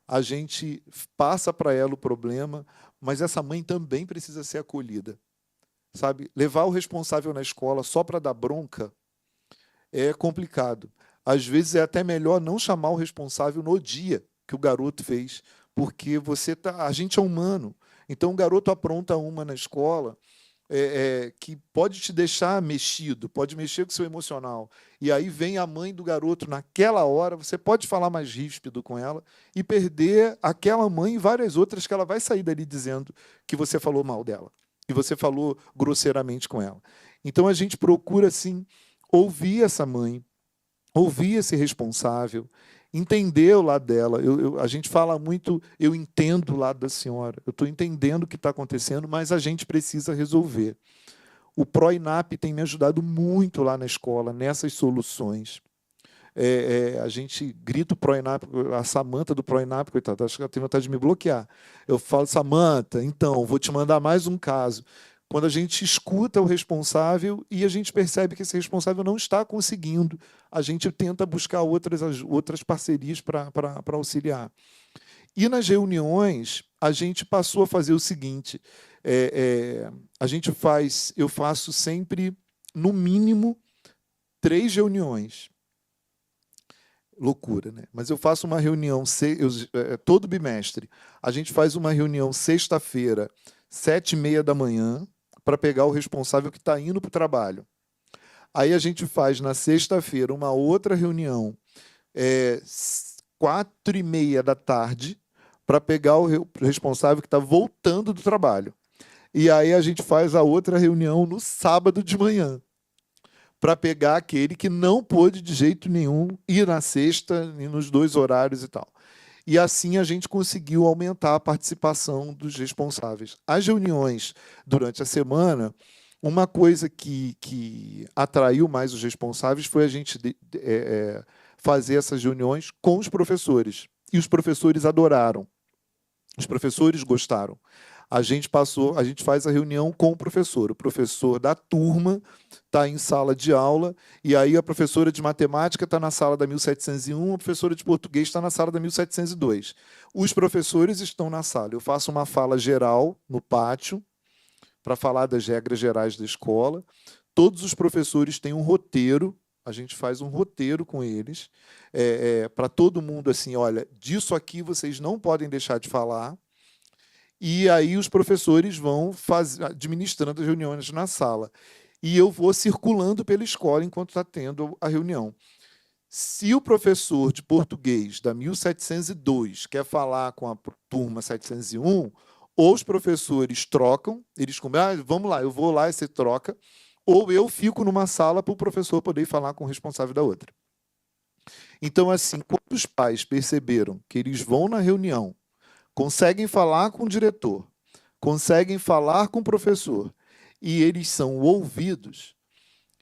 a gente passa para ela o problema, mas essa mãe também precisa ser acolhida. Sabe? Levar o responsável na escola só para dar bronca é complicado. Às vezes é até melhor não chamar o responsável no dia que o garoto fez, porque a gente é humano. Então, o garoto apronta uma na escola que pode te deixar mexido, pode mexer com o seu emocional. E aí vem a mãe do garoto naquela hora, você pode falar mais ríspido com ela e perder aquela mãe e várias outras que ela vai sair dali dizendo que você falou mal dela, que você falou grosseiramente com ela. Então, a gente procura, assim, ouvir essa mãe, ouvir esse responsável, entender o lado dela. A gente fala muito, eu entendo o lado da senhora, eu estou entendendo o que está acontecendo, mas a gente precisa resolver. O PROINAP tem me ajudado muito lá na escola, nessas soluções. A gente grita o PROINAP, a Samanta do PROINAP, coitada, acho que ela tem vontade de me bloquear. Eu falo, Samanta, então, vou te mandar mais um caso. Quando a gente escuta o responsável e a gente percebe que esse responsável não está conseguindo, a gente tenta buscar outras parcerias para auxiliar. E nas reuniões, a gente passou a fazer o seguinte, eu faço sempre, no mínimo, 3 reuniões. Loucura, né? Mas eu faço uma reunião todo bimestre. A gente faz uma reunião sexta-feira, 7h30 da manhã, para pegar o responsável que está indo para o trabalho. Aí a gente faz, na sexta-feira, uma outra reunião, 4h30 da tarde, para pegar o responsável que está voltando do trabalho. E aí a gente faz a outra reunião no sábado de manhã, para pegar aquele que não pôde de jeito nenhum ir na sexta e nos 2 horários e tal. E assim a gente conseguiu aumentar a participação dos responsáveis. As reuniões durante a semana, uma coisa que atraiu mais os responsáveis foi a gente fazer essas reuniões com os professores. E os professores adoraram. Os professores gostaram. A gente faz a reunião com o professor da turma está em sala de aula, e aí a professora de matemática está na sala da 1701, a professora de português está na sala da 1702. Os professores estão na sala. Eu faço uma fala geral no pátio, para falar das regras gerais da escola. Todos os professores têm um roteiro, a gente faz um roteiro com eles, para todo mundo, assim, olha, disso aqui vocês não podem deixar de falar. E aí os professores vão administrando as reuniões na sala. E eu vou circulando pela escola enquanto está tendo a reunião. Se o professor de português da 1702 quer falar com a turma 701, ou os professores trocam, eles começam, vamos lá, eu vou lá e você troca, ou eu fico numa sala para o professor poder falar com o responsável da outra. Então, assim, quando os pais perceberam que eles vão na reunião, conseguem falar com o diretor, conseguem falar com o professor, e eles são ouvidos,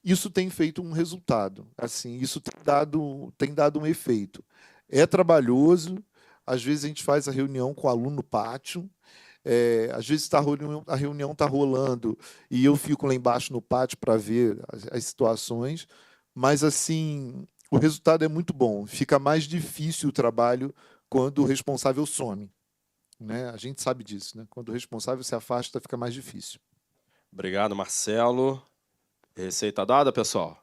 isso tem feito um resultado. Assim, isso tem dado um efeito. É trabalhoso, às vezes a gente faz a reunião com o aluno no pátio, às vezes a reunião está rolando e eu fico lá embaixo no pátio para ver as situações, mas assim, o resultado é muito bom. Fica mais difícil o trabalho quando o responsável some. Né? A gente sabe disso, né? Quando o responsável se afasta, fica mais difícil. Obrigado, Marcelo. Receita dada, pessoal?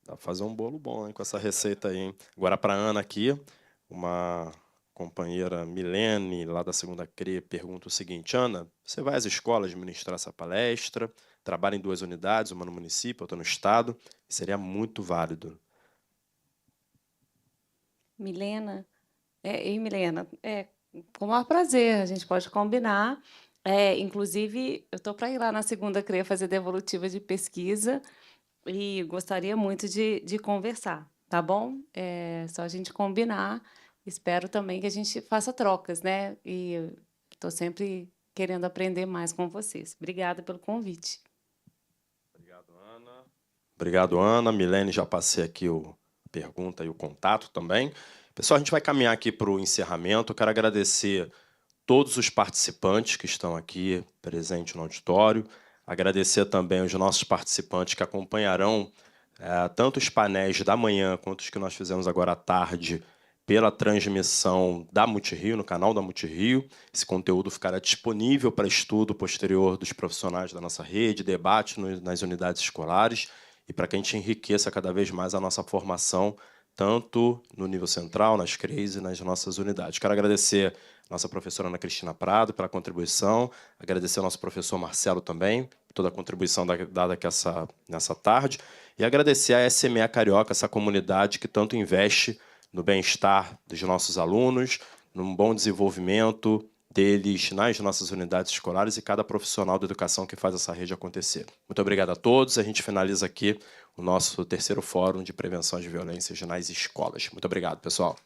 Dá para fazer um bolo bom, hein, com essa receita aí, hein? Agora, para a Ana aqui, uma companheira Milene, lá da 2ª CRE, pergunta o seguinte: Ana, você vai às escolas ministrar essa palestra, trabalha em 2 unidades, uma no município, outra no estado, seria muito válido. Milena, com o maior prazer, a gente pode combinar. Inclusive, eu estou para ir lá na 2ª CRE fazer devolutiva de pesquisa e gostaria muito de conversar. tá bom? É só a gente combinar. Espero também que a gente faça trocas, né? E estou sempre querendo aprender mais com vocês. Obrigada pelo convite. Obrigado, Ana. Obrigado, Ana. Milene, já passei aqui a pergunta e o contato também. Pessoal, a gente vai caminhar aqui para o encerramento. Eu quero agradecer todos os participantes que estão aqui presentes no auditório. Agradecer também os nossos participantes que acompanharão tanto os painéis da manhã quanto os que nós fizemos agora à tarde pela transmissão da Multirio, no canal da Multirio. Esse conteúdo ficará disponível para estudo posterior dos profissionais da nossa rede, debate nas unidades escolares e para que a gente enriqueça cada vez mais a nossa formação, tanto no nível central, nas CREs e nas nossas unidades. Quero agradecer a nossa professora Ana Cristina Prado pela contribuição, agradecer ao nosso professor Marcelo também, por toda a contribuição dada aqui nessa tarde, e agradecer à SME Carioca, essa comunidade que tanto investe no bem-estar dos nossos alunos, num bom desenvolvimento deles nas nossas unidades escolares e cada profissional da educação que faz essa rede acontecer. Muito obrigado a todos. A gente finaliza aqui o nosso terceiro Fórum de Prevenção de Violências nas Escolas. Muito obrigado, pessoal.